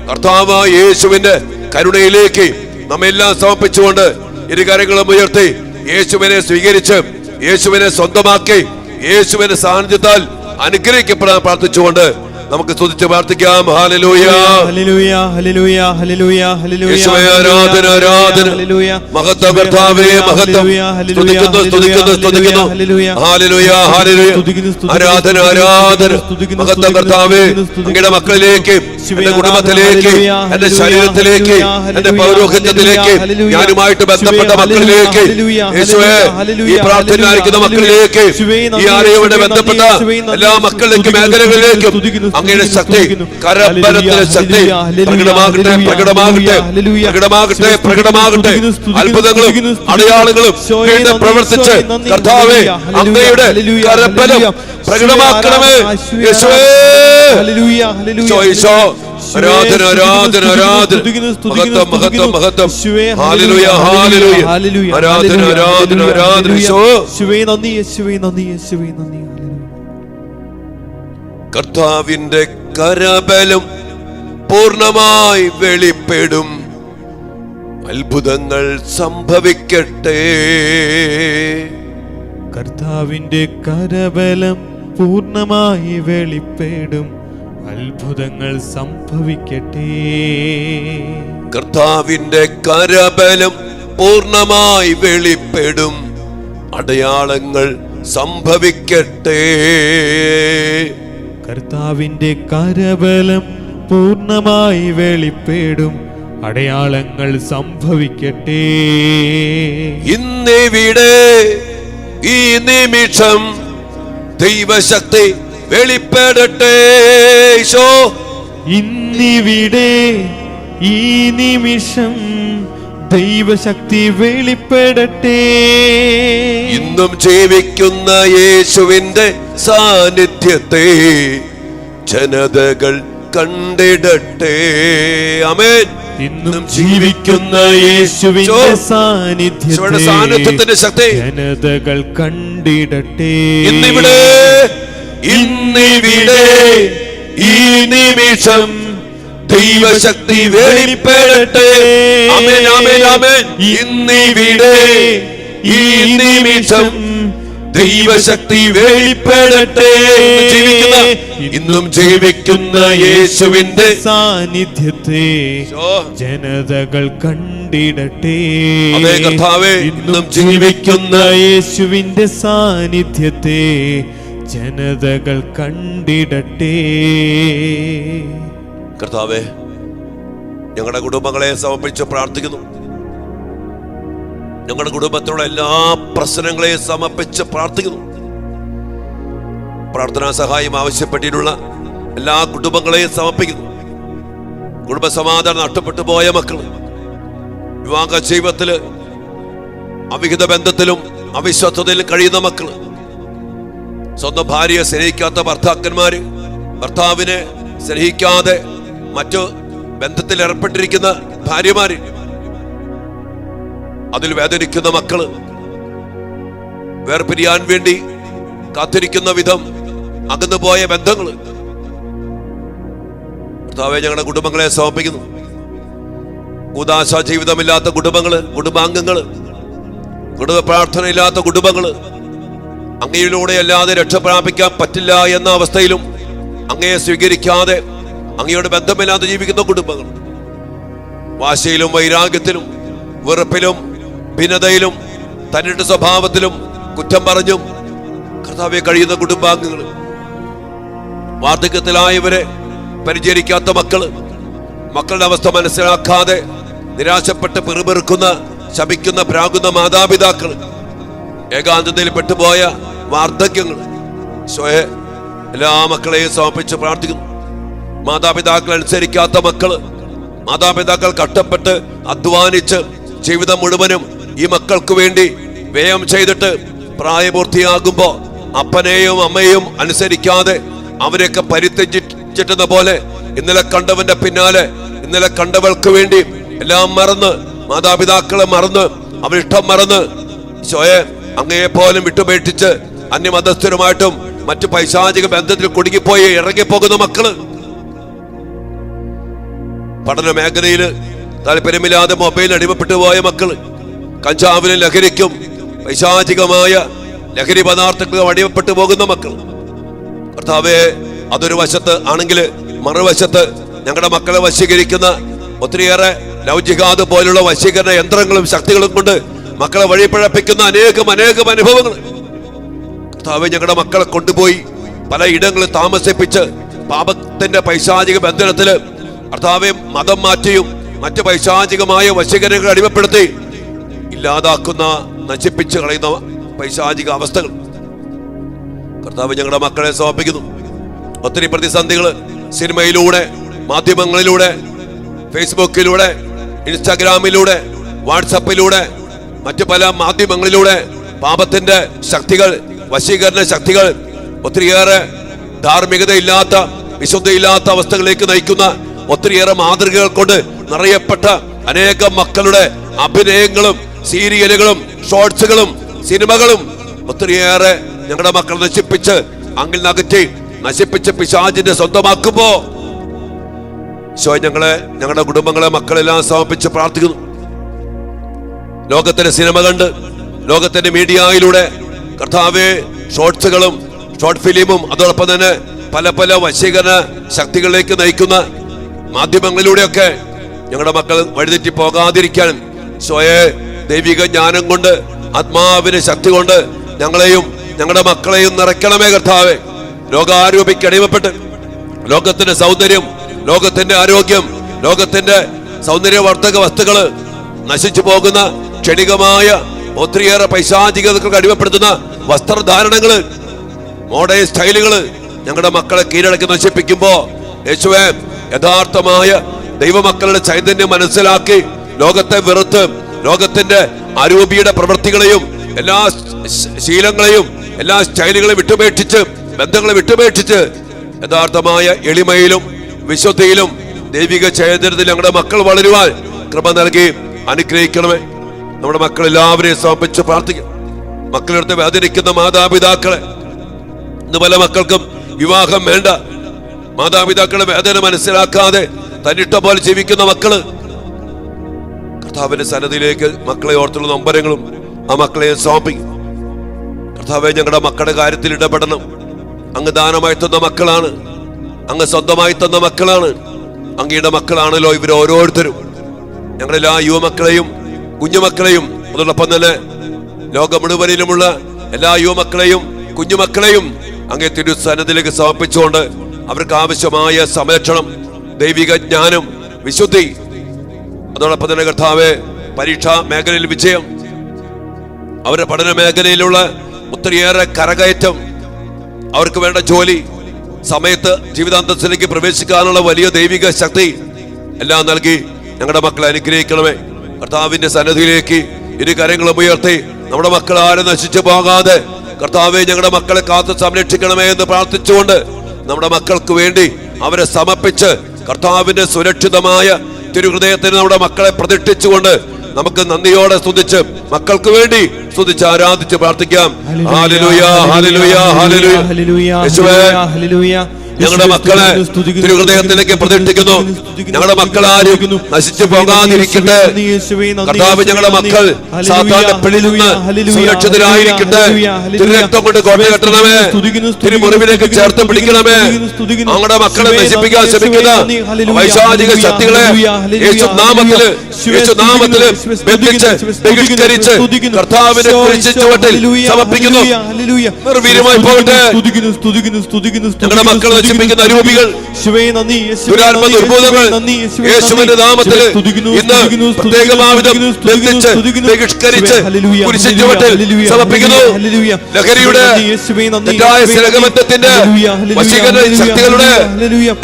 കർത്താവായ യേശുവിന്റെ കരുണയിലേക്ക് നമ്മെല്ലാം സമർപ്പിച്ചുകൊണ്ട് ഇരു കരങ്ങളും ഉയർത്തി യേശുവിനെ സ്വീകരിച്ച് യേശുവിനെ സ്വന്തമാക്കി യേശുവിന്റെ സാന്നിധ്യത്താൽ അനുഗ്രഹിക്കപ്പെടാൻ പ്രാർത്ഥിച്ചുകൊണ്ട് നമുക്ക് സ്തുതിച്ച് പ്രാർത്ഥിക്കാം. Hallelujah,
hallelujah, hallelujah, hallelujah, hallelujah.
യേശുവേ ആരാധന, ആരാധന. മഹത്വം കർത്താവേ, മഹത്വം. സ്തുതിക്കുന്നു, സ്തുതിക്കുന്നു, സ്തുതിക്കുന്നു. Hallelujah, hallelujah. ആരാധന, ആരാധന. മഹത്വം കർത്താവേ, അങ്ങയുടെ മക്കളിലേക്ക്, എന്റെ കുടുംബത്തിലേക്ക്, എന്റെ ശരീരത്തിലേക്ക്, എന്റെ പൗരോഹിത്യത്തിലേക്ക്, ഞാനുമായിട്ട് ബന്ധപ്പെട്ട മക്കളിലേക്ക്, യേശുവേ, ഈ പ്രാർത്ഥനയായിരിക്കുന്ന മക്കളിലേക്ക്, ഈ ആരെയോടെ ബന്ധപ്പെട്ട എല്ലാ മക്കളിലേക്കും മേഖലകളിലേക്കും അങ്ങയുടെ ശക്തി, കരബലത്തിന്റെ ശക്തി പ്രകടമാകട്ടെ, പ്രകടമാകട്ടെ, പ്രകടമാകട്ടെ, പ്രകടമാകട്ടെ. അത്ഭുതങ്ങളും അടയാളങ്ങളും വീണ്ടും പ്രവർത്തിച്ച് കർത്താവേ, അങ്ങയുടെ കരബലം പ്രകടമാക്കണമേ. യേശുവേ, ഈശോ, ആരാധന, ആരാധന, ആരാധന. മഹത്വം, മഹത്വം, മഹത്വം. Hallelujah, hallelujah. ആരാധന, ആരാധന, ആരാധന. യേശുവേ നന്ദി, യേശുവേ നന്ദി, യേശുവേ നന്ദി. കർത്താവിന്റെ കരബലം പൂർണ്ണമായി വെളിപ്പെടും, അത്ഭുതങ്ങൾ സംഭവിക്കട്ടെ.
കർത്താവിന്റെ കരബലം പൂർണ്ണമായി വെളിപ്പെടും, അത്ഭുതങ്ങൾ സംഭവിക്കട്ടെ.
കർത്താവിന്റെ കരബലം പൂർണ്ണമായി വെളിപ്പെടും, അടയാളങ്ങൾ സംഭവിക്കട്ടെ.
കർത്താവിന്റെ കരബലം പൂർണ്ണമായി വെളിപ്പെടും, അടയാളങ്ങൾ സംഭവിക്കട്ടെ.
ഇന്നിവിടെ ഈ നിമിഷം ദൈവശക്തി വെളിപ്പെടട്ടെ. ഈശോ,
ഇന്നിവിടെ ഈ നിമിഷം ദൈവശക്തി വെളിപ്പെടട്ടെ.
ഇന്നും ജീവിക്കുന്ന യേശുവിന്റെ സാന്നിധ്യത്തെ ജനതകൾ കണ്ടിടട്ടെ. ആമേൻ.
ഇന്നും ജീവിക്കുന്ന യേശുവിന്റെ
സാന്നിധ്യത്തിന്റെ ശക്തി
ജനതകൾ കണ്ടിടട്ടെ.
ഇന്നിവിടെ ഈ നിമിഷം ദൈവശക്തി വെളിപ്പെടട്ടെ. ആമേൻ, ആമേൻ, ആമേൻ. ഇന്നിവിടെ ഈ നിമിഷം ദൈവശക്തി വെളിപ്പെടട്ടെ. ഇന്നും ജീവിക്കുന്ന യേശുവിന്റെ
സാന്നിധ്യത്തെ
ഓ,
ജനതകൾ കണ്ടിടട്ടെ.
അതേ കർത്താവേ,
ഇന്നും ജീവിക്കുന്ന യേശുവിന്റെ സാന്നിധ്യത്തെ ജനതകൾ കണ്ടിടട്ടെ.
കർത്താവേ, ഞങ്ങളുടെ കുടുംബങ്ങളെ സമർപ്പിച്ച് പ്രാർത്ഥിക്കുന്നു. ഞങ്ങളുടെ കുടുംബത്തിലുള്ള എല്ലാ പ്രശ്നങ്ങളെയും സമർപ്പിച്ച് പ്രാർത്ഥിക്കുന്നു. പ്രാർത്ഥനാ സഹായം ആവശ്യപ്പെട്ടിട്ടുള്ള എല്ലാ കുടുംബങ്ങളെയും സമർപ്പിക്കുന്നു. കുടുംബസമാധാനം നഷ്ടപ്പെട്ടു പോയ മക്കൾ, വിവാഹ ജീവിതത്തില് അവിഹിത ബന്ധത്തിലും അവിശ്വസ്തതയിലും കഴിയുന്ന മക്കൾ, സ്വന്തം ഭാര്യയെ സ്നേഹിക്കാത്ത ഭർത്താക്കന്മാര്, ഭർത്താവിനെ സ്നേഹിക്കാതെ മറ്റു ബന്ധത്തിൽ ഏർപ്പെട്ടിരിക്കുന്ന ഭാര്യമാര്, അതിൽ വേദനിക്കുന്ന മക്കള്, വേർപിരിയാൻ വേണ്ടി കാത്തിരിക്കുന്ന വിധം അകന്നുപോയ ബന്ധങ്ങള്, കർത്താവേ, ഞങ്ങളുടെ കുടുംബങ്ങളെ സമർപ്പിക്കുന്നു. ഉദാശ ജീവിതമില്ലാത്ത കുടുംബങ്ങള്, കുടുംബാംഗങ്ങള്, കുടുംബ പ്രാർത്ഥനയില്ലാത്ത കുടുംബങ്ങള്, അങ്ങയിലൂടെ അല്ലാതെ രക്ഷപ്രാപിക്കാൻ പറ്റില്ല എന്ന അവസ്ഥയിലും അങ്ങയെ സ്വീകരിക്കാതെ അങ്ങയോട് ബന്ധമില്ലാതെ ജീവിക്കുന്ന കുടുംബങ്ങൾ, വാശയിലും വൈരാഗ്യത്തിലും വെറുപ്പിലും ഭിന്നതയിലും തന്നിട്ട് സ്വഭാവത്തിലും കുറ്റം പറഞ്ഞും കർത്താവെ കഴിയുന്ന കുടുംബാംഗങ്ങൾ, വാർദ്ധക്യത്തിലായവരെ പരിചരിക്കാത്ത മക്കള്, മക്കളുടെ അവസ്ഥ മനസ്സിലാക്കാതെ നിരാശപ്പെട്ട് പിറുപിറുക്കുന്ന ശപിക്കുന്ന പ്രാകുന്ന മാതാപിതാക്കൾ, ഏകാന്തതയിൽ പെട്ടുപോയ വാർദ്ധക്യങ്ങൾ, സ്വയ എല്ലാ മക്കളെയും സമർപ്പിച്ച് പ്രാർത്ഥിക്കുന്നു. മാതാപിതാക്കൾ അനുസരിക്കാത്ത മക്കള്, മാതാപിതാക്കൾ കഷ്ടപ്പെട്ട് അധ്വാനിച്ച് ജീവിതം മുഴുവനും ഈ മക്കൾക്ക് വേണ്ടി വ്യയം ചെയ്തിട്ട് പ്രായപൂർത്തിയാകുമ്പോ അപ്പനെയും അമ്മയെയും അനുസരിക്കാതെ അവരെയൊക്കെ പരിത്യജിച്ചിട്ടുന്ന പോലെ ഇന്നലെ കണ്ടവന്റെ പിന്നാലെ, ഇന്നലെ കണ്ടവൾക്ക് വേണ്ടി എല്ലാം മറന്ന്, മാതാപിതാക്കളെ മറന്ന്, അവരിഷ്ടം മറന്ന് സ്വയം അങ്ങയെ പോലും വിട്ടുപേക്ഷിച്ച് അന്യമതസ്ഥരുമായിട്ടും മറ്റു പൈശാചിക ബന്ധത്തിൽ കുടുങ്ങിപ്പോയി ഇറങ്ങിപ്പോകുന്ന മക്കള്, പഠന മേഖലയിൽ താല്പര്യമില്ലാതെ മൊബൈലിൽ അടിമപ്പെട്ടു പോയ മക്കള്, കഞ്ചാവിനും ലഹരിക്കും പൈശാചികമായ ലഹരി പദാർത്ഥങ്ങൾക്കും അടിമപ്പെട്ടു പോകുന്ന മക്കൾ, കർത്താവേ, അതൊരു വശത്ത് ആണെങ്കിൽ മറുവശത്ത് ഞങ്ങളുടെ മക്കളെ വശീകരിക്കുന്ന ഒത്തിരിയേറെ ലൗജികാത് പോലുള്ള വശീകരണ യന്ത്രങ്ങളും ശക്തികളും കൊണ്ട് മക്കളെ വഴിപിഴപ്പിക്കുന്ന അനേകം അനുഭവങ്ങൾ, കർത്താവേ, ഞങ്ങളുടെ മക്കളെ കൊണ്ടുപോയി പല ഇടങ്ങളിൽ താമസിപ്പിച്ച് പാപത്തിന്റെ പൈശാചിക ബന്ധനത്തില് കർത്താവെ മതം മാറ്റിയും മറ്റു പൈശാചികമായ വശീകരണങ്ങൾ അടിമപ്പെടുത്തി ഇല്ലാതാക്കുന്ന, നശിപ്പിച്ച് കളയുന്ന പൈശാചിക അവസ്ഥകൾ, കർത്താവ് ഞങ്ങളുടെ മക്കളെ സമർപ്പിക്കുന്നു. ഒത്തിരി പ്രതിസന്ധികള് സിനിമയിലൂടെ, മാധ്യമങ്ങളിലൂടെ, ഫേസ്ബുക്കിലൂടെ, ഇൻസ്റ്റാഗ്രാമിലൂടെ, വാട്സപ്പിലൂടെ, മറ്റു പല മാധ്യമങ്ങളിലൂടെ പാപത്തിന്റെ ശക്തികൾ, വശീകരണ ശക്തികൾ, ഒത്തിരിയേറെ ധാർമ്മികതയില്ലാത്ത, വിശുദ്ധിയില്ലാത്ത അവസ്ഥകളിലേക്ക് നയിക്കുന്ന ഒത്തിരിയേറെ മാതൃകകൾ കൊണ്ട് നിറയപ്പെട്ട അനേകം മക്കളുടെ അഭിനയങ്ങളും സീരിയലുകളും ഷോർട്സുകളും സിനിമകളും ഒത്തിരിയേറെ ഞങ്ങളുടെ മക്കൾ നശിപ്പിച്ച് അങ്ങിൽ നകറ്റി നശിപ്പിച്ച് പിശാചിന്റെ സ്വന്തമാക്കുമ്പോ ഞങ്ങളുടെ കുടുംബങ്ങളെ മക്കളെല്ലാം സമർപ്പിച്ച് പ്രാർത്ഥിക്കുന്നു. ലോകത്തിന്റെ സിനിമ കണ്ട്, ലോകത്തിന്റെ മീഡിയയിലൂടെ കർത്താവെ ഷോർട്സുകളും ഷോർട്ട് ഫിലിമും അതോടൊപ്പം തന്നെ പല പല വശീകരണ ശക്തികളിലേക്ക് നയിക്കുന്ന മാധ്യമങ്ങളിലൂടെയൊക്കെ ഞങ്ങളുടെ മക്കൾ വഴിതെറ്റി പോകാതിരിക്കാൻ ദൈവിക ജ്ഞാനം കൊണ്ട്, ആത്മാവിന്റെ ശക്തി കൊണ്ട് ഞങ്ങളെയും ഞങ്ങളുടെ മക്കളെയും നിറയ്ക്കണമേ കർത്താവെ. ലോകാരൂപിക്ക് അടിമപ്പെട്ട് ലോകത്തിന്റെ സൗന്ദര്യം, ലോകത്തിന്റെ ആരോഗ്യം, ലോകത്തിന്റെ സൗന്ദര്യവർദ്ധക വസ്തുക്കള്, നശിച്ചു പോകുന്ന ക്ഷണികമായ ഒത്തിരിയേറെ പൈശാചികതകൾക്ക് അടിമപ്പെടുത്തുന്ന വസ്ത്രധാരണങ്ങള്, മോഡേൺ സ്റ്റൈലുകള് ഞങ്ങളുടെ മക്കളെ കീഴടക്കി നശിപ്പിക്കുമ്പോ യേശുവേ, യഥാർത്ഥമായ ദൈവമക്കളുടെ ചൈതന്യം മനസ്സിലാക്കി ലോകത്തെ വെറുത്ത് ലോകത്തിന്റെ അരൂപിയുടെ പ്രവൃത്തികളെയും എല്ലാ ശീലങ്ങളെയും എല്ലാ സ്റ്റൈലുകളെയും വിട്ടുപേക്ഷിച്ച്, ബന്ധങ്ങളെ വിട്ടുപേക്ഷിച്ച് യഥാർത്ഥമായ എളിമയിലും വിശുദ്ധിയിലും ദൈവിക ചൈതന്യത്തിൽ ഞങ്ങളുടെ മക്കൾ വളരുവാൻ കൃപ നൽകി അനുഗ്രഹിക്കണമേ. നമ്മുടെ മക്കൾ എല്ലാവരെയും സമർപ്പിച്ച് പ്രാർത്ഥിക്കും. മക്കളെടുത്ത് വേദനിക്കുന്ന മാതാപിതാക്കളെ, ഇന്ന് പല മക്കൾക്കും വിവാഹം വേണ്ട, മാതാപിതാക്കളുടെ വേദന മനസ്സിലാക്കാതെ തന്നിട്ട പോലെ ജീവിക്കുന്ന മക്കള്, കർത്താവിന്റെ സന്നിധിയിലേക്ക് മക്കളെ ഓർത്തുള്ള നൊമ്പരങ്ങളും ആ മക്കളെ സമർപ്പിക്കും. കർത്താവേ, ഞങ്ങളുടെ മക്കളുടെ കാര്യത്തിൽ ഇടപെടണം. അങ്ങ് ദാനമായി തന്ന മക്കളാണ്, അങ്ങ് സ്വന്തമായി തന്ന മക്കളാണ്, അങ്ങയുടെ മക്കളാണല്ലോ ഇവർ ഓരോരുത്തരും. ഞങ്ങളെല്ലാ യുവമക്കളെയും കുഞ്ഞുമക്കളെയും അതോടൊപ്പം തന്നെ ലോകം മുഴുവനിലുമുള്ള എല്ലാ യുവമക്കളെയും കുഞ്ഞുമക്കളെയും അങ്ങേ തിരുസന്നിധിയിലേക്ക് സമർപ്പിച്ചുകൊണ്ട് അവർക്ക് ആവശ്യമായ സംരക്ഷണം, ദൈവിക ജ്ഞാനം, വിശുദ്ധി, അതോടൊപ്പം തന്നെ കർത്താവേ പരീക്ഷാ മേഖലയിൽ വിജയം, അവരുടെ പഠന മേഖലയിലുള്ള ഒത്തിരിയേറെ കരകയറ്റം, അവർക്ക് വേണ്ട ജോലി, സമയത്ത് ജീവിതാന്തസ്സിലേക്ക് പ്രവേശിക്കാനുള്ള വലിയ ദൈവിക ശക്തി എല്ലാം നൽകി ഞങ്ങളുടെ മക്കളെ അനുഗ്രഹിക്കണമേ. കർത്താവിന്റെ സന്നിധിയിലേക്ക് ഇരു കരങ്ങളും ഉയർത്തി നമ്മുടെ മക്കൾ ആരും നശിച്ചു പോകാതെ കർത്താവെ ഞങ്ങളുടെ മക്കളെ കാത്തു സംരക്ഷിക്കണമേ എന്ന് പ്രാർത്ഥിച്ചുകൊണ്ട് നമ്മുടെ മക്കൾക്ക് വേണ്ടി അവരെ സമർപ്പിച്ച് കർത്താവിന്റെ സുരക്ഷിതമായ തിരുഹൃദയത്തിന് നമ്മുടെ മക്കളെ പ്രതിഷ്ഠിച്ചുകൊണ്ട് നമുക്ക് നന്ദിയോടെ സ്തുതിച്ച് മക്കൾക്ക് വേണ്ടി സ്തുതിച്ച് ആരാധിച്ച് പ്രാർത്ഥിക്കാം. Hallelujah, hallelujah, hallelujah. യേശുവേ, ഞങ്ങളുടെ മക്കളെ തിരുഹൃദയത്തിലേക്ക് പ്രതിഷ്ഠിക്കുന്നു. ഞങ്ങളുടെ മക്കളാരും നശിച്ചു പോകാതിരിക്കട്ടെ. കർത്താവ്, ഞങ്ങളുടെ മക്കൾ സാത്താന്റെ പിടിയിൽ നിന്ന് സുരക്ഷിതരായിരിക്കട്ടെ. തിരുരക്തം കൊണ്ട് കോട്ട കെട്ടണമേ, തിരുമുറിവിലേക്ക് ചേർത്ത് പിടിക്കണമേ. ഞങ്ങളുടെ മക്കളെ നശിപ്പിക്കാൻ ശ്രമിക്കുന്ന വൈശാചിക ശക്തികളെ യേശുനാമത്തില് ബന്ധിച്ച് ബഹിഷ്കരിച്ച് കർത്താവിന്റെ കുരിശുചുവട്ടിൽ സമർപ്പിക്കുന്നു. നിർവീര്യമായി പോകട്ടെ. ഞങ്ങളുടെ മക്കളെ നശിപ്പിക്കുന്ന അരൂപികൾ, ദുരാത്മ ദുർഭൂതങ്ങൾ യേശുവിന്റെ നാമത്തിൽ ഇന്ന് പ്രത്യേകമാവിധം ബന്ധിച്ച് ബഹിഷ്കരിച്ച് കുരിശുചുവട്ടിൽ സമർപ്പിക്കുന്നു. ലഹരിയുടെ തെറ്റായ സ്നേഹബന്ധത്തിന്റെ വശീകരണ ശക്തികളുടെ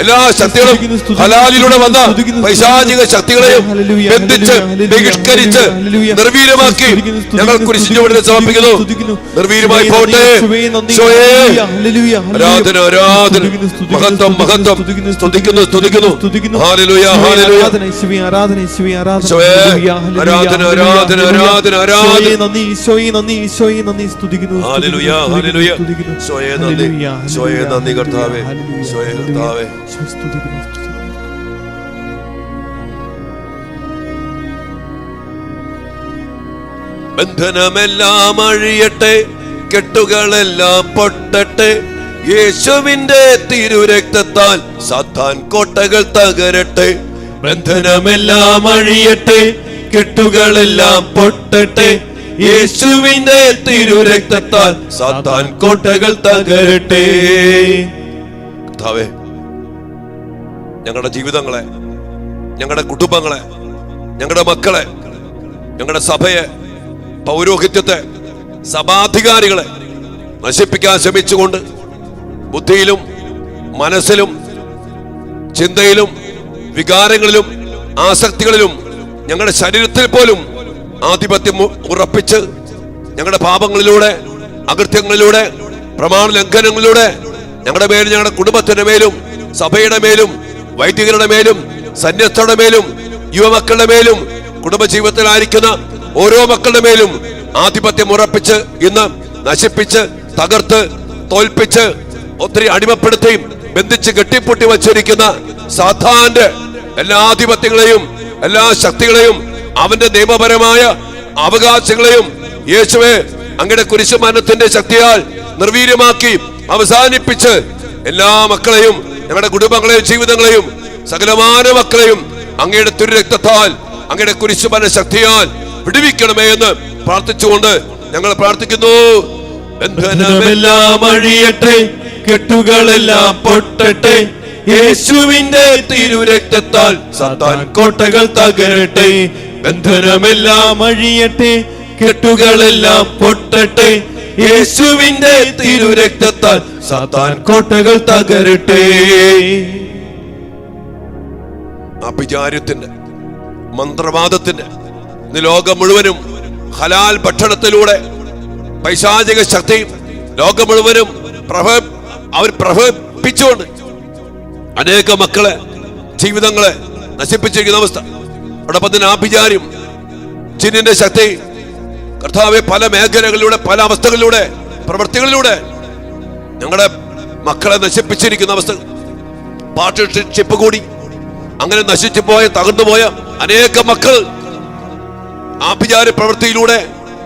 എല്ലാ ശക്തികളും ഹലാലിലൂടെ വന്ന പൈശാചിക ശക്തികളെയും ബന്ധിച്ച് ബഹിഷ്കരിച്ച് നിർവീര്യമാക്കി ഞങ്ങൾ കുരിശുചുവട്ടിൽ സമർപ്പിക്കുന്നു. നിർവീര്യമായി പോട്ടെ. ആരാധന, ആരാധന, മഹത്വം, മഹത്വം. സ്തുതിക്കുന്നു, സ്തുതിക്കുന്നു. Hallelujah, hallelujah. ആരാധന, ആരാധന, ആരാധന, ആരാധന, ആരാധന. Hallelujah, hallelujah. ഈശോയെ നന്ദി, ഈശോയെ നന്ദി കർത്താവേ, ഈശോയെ കർത്താവേ. ബന്ധനമെല്ലാം അഴിയട്ടെ, കെട്ടുകളെല്ലാം പൊട്ടട്ടെ, യേശുവിന്റെ തിരുരക്തത്താൽ സാത്താൻ കോട്ടകൾ തകരട്ടെ. ബന്ധനമെല്ലാം അഴിയട്ടെ, കെട്ടുകളെല്ലാം പൊട്ടട്ടെ, യേശുവിന്റെ തിരുരക്തത്താൽ സാത്താൻ കോട്ടകൾ തകരട്ടെ. കർത്താവേ, ഞങ്ങളുടെ ജീവിതങ്ങളെ, ഞങ്ങളുടെ കുടുംബങ്ങളെ, ഞങ്ങളുടെ മക്കളെ, ഞങ്ങളുടെ സഭയെ, പൗരോഹിത്യത്തെ, സഭാധികാരികളെ നശിപ്പിക്കാൻ ശ്രമിച്ചുകൊണ്ട് ബുദ്ധിയിലും മനസ്സിലും ചിന്തയിലും വികാരങ്ങളിലും ആസക്തികളിലും ഞങ്ങളുടെ ശരീരത്തിൽ പോലും ആധിപത്യം ഉറപ്പിച്ച് ഞങ്ങളുടെ പാപങ്ങളിലൂടെ, അകൃത്യങ്ങളിലൂടെ, പ്രമാണ ലംഘനങ്ങളിലൂടെ ഞങ്ങളുടെ മേലും, ഞങ്ങളുടെ കുടുംബത്തിന്റെ മേലും, സഭയുടെ മേലും, വൈദികരുടെ മേലും, സന്യസ്തരുടെ മേലും, യുവമക്കളുടെ മേലും, കുടുംബജീവിതത്തിലായിരിക്കുന്ന ഓരോ മക്കളുടെ മേലും ആധിപത്യം ഉറപ്പിച്ച് ഇന്ന് നശിപ്പിച്ച് തകർത്ത് തോൽപ്പിച്ച് ഒത്തിരി അടിമപ്പെടുത്തി ബന്ധിച്ച് കെട്ടിപ്പൊട്ടി വച്ചിരിക്കുന്ന സാത്താന്റെ എല്ലാ ആധിപത്യങ്ങളെയും എല്ലാ ശക്തികളെയും അവന്റെ നിയമപരമായ അവകാശങ്ങളെയും യേശുവേ അങ്ങയുടെ കുരിശുമരണത്തിന്റെ ശക്തിയാൽ നിർവീര്യമാക്കി അവസാനിപ്പിച്ച് എല്ലാ മക്കളെയും, ഞങ്ങളുടെ കുടുംബങ്ങളെയും ജീവിതങ്ങളെയും സകലമാന മക്കളെയും അങ്ങയുടെ തിരുരക്തത്താൽ അങ്ങയുടെ കുരിശുമരണ ശക്തിയാൽ വിടുവിക്കണമേ എന്ന് പ്രാർത്ഥിച്ചുകൊണ്ട് ഞങ്ങൾ പ്രാർത്ഥിക്കുന്നു. ബന്ധനമെല്ലാം അഴിയട്ടെ, കെട്ടുകളെല്ലാം പൊട്ടട്ടെ, യേശുവിന്റെ തിരുരക്തത്താൽ സാത്താൻ കോട്ടകൾ തകരട്ടെ. ബന്ധനമെല്ലാം അഴിയട്ടെ, കെട്ടുകളെല്ലാം പൊട്ടട്ടെ, യേശുവിന്റെ തിരുരക്തത്താൽ സാത്താൻ കോട്ടകൾ തകരട്ടെ. അഭിചാര്യത്തിന്റെ, മന്ത്രവാദത്തിന്റെ ഇന്ന് ലോകം മുഴുവനും ഹലാൽ ഭക്ഷണത്തിലൂടെ പൈശാചിക ശക്തി ലോകം മുഴുവനും അവർ പ്രഭവിപ്പിച്ചുകൊണ്ട് അനേക മക്കളെ, ജീവിതങ്ങളെ നശിപ്പിച്ചിരിക്കുന്ന അവസ്ഥ. അതോടൊപ്പം തന്നെ ആഭിചാര്യം, ജിന്നിന്റെ ശക്തി കർത്താവെ പല മേഖലകളിലൂടെ, പല അവസ്ഥകളിലൂടെ, പ്രവൃത്തികളിലൂടെ ഞങ്ങളുടെ മക്കളെ നശിപ്പിച്ചിരിക്കുന്ന അവസ്ഥ. പാർട്ട്ണർഷിപ്പ് കൂടി അങ്ങനെ നശിച്ചു പോയ, തകർന്നുപോയ അനേക മക്കൾ ആഭിചാര പ്രവൃത്തിയിലൂടെ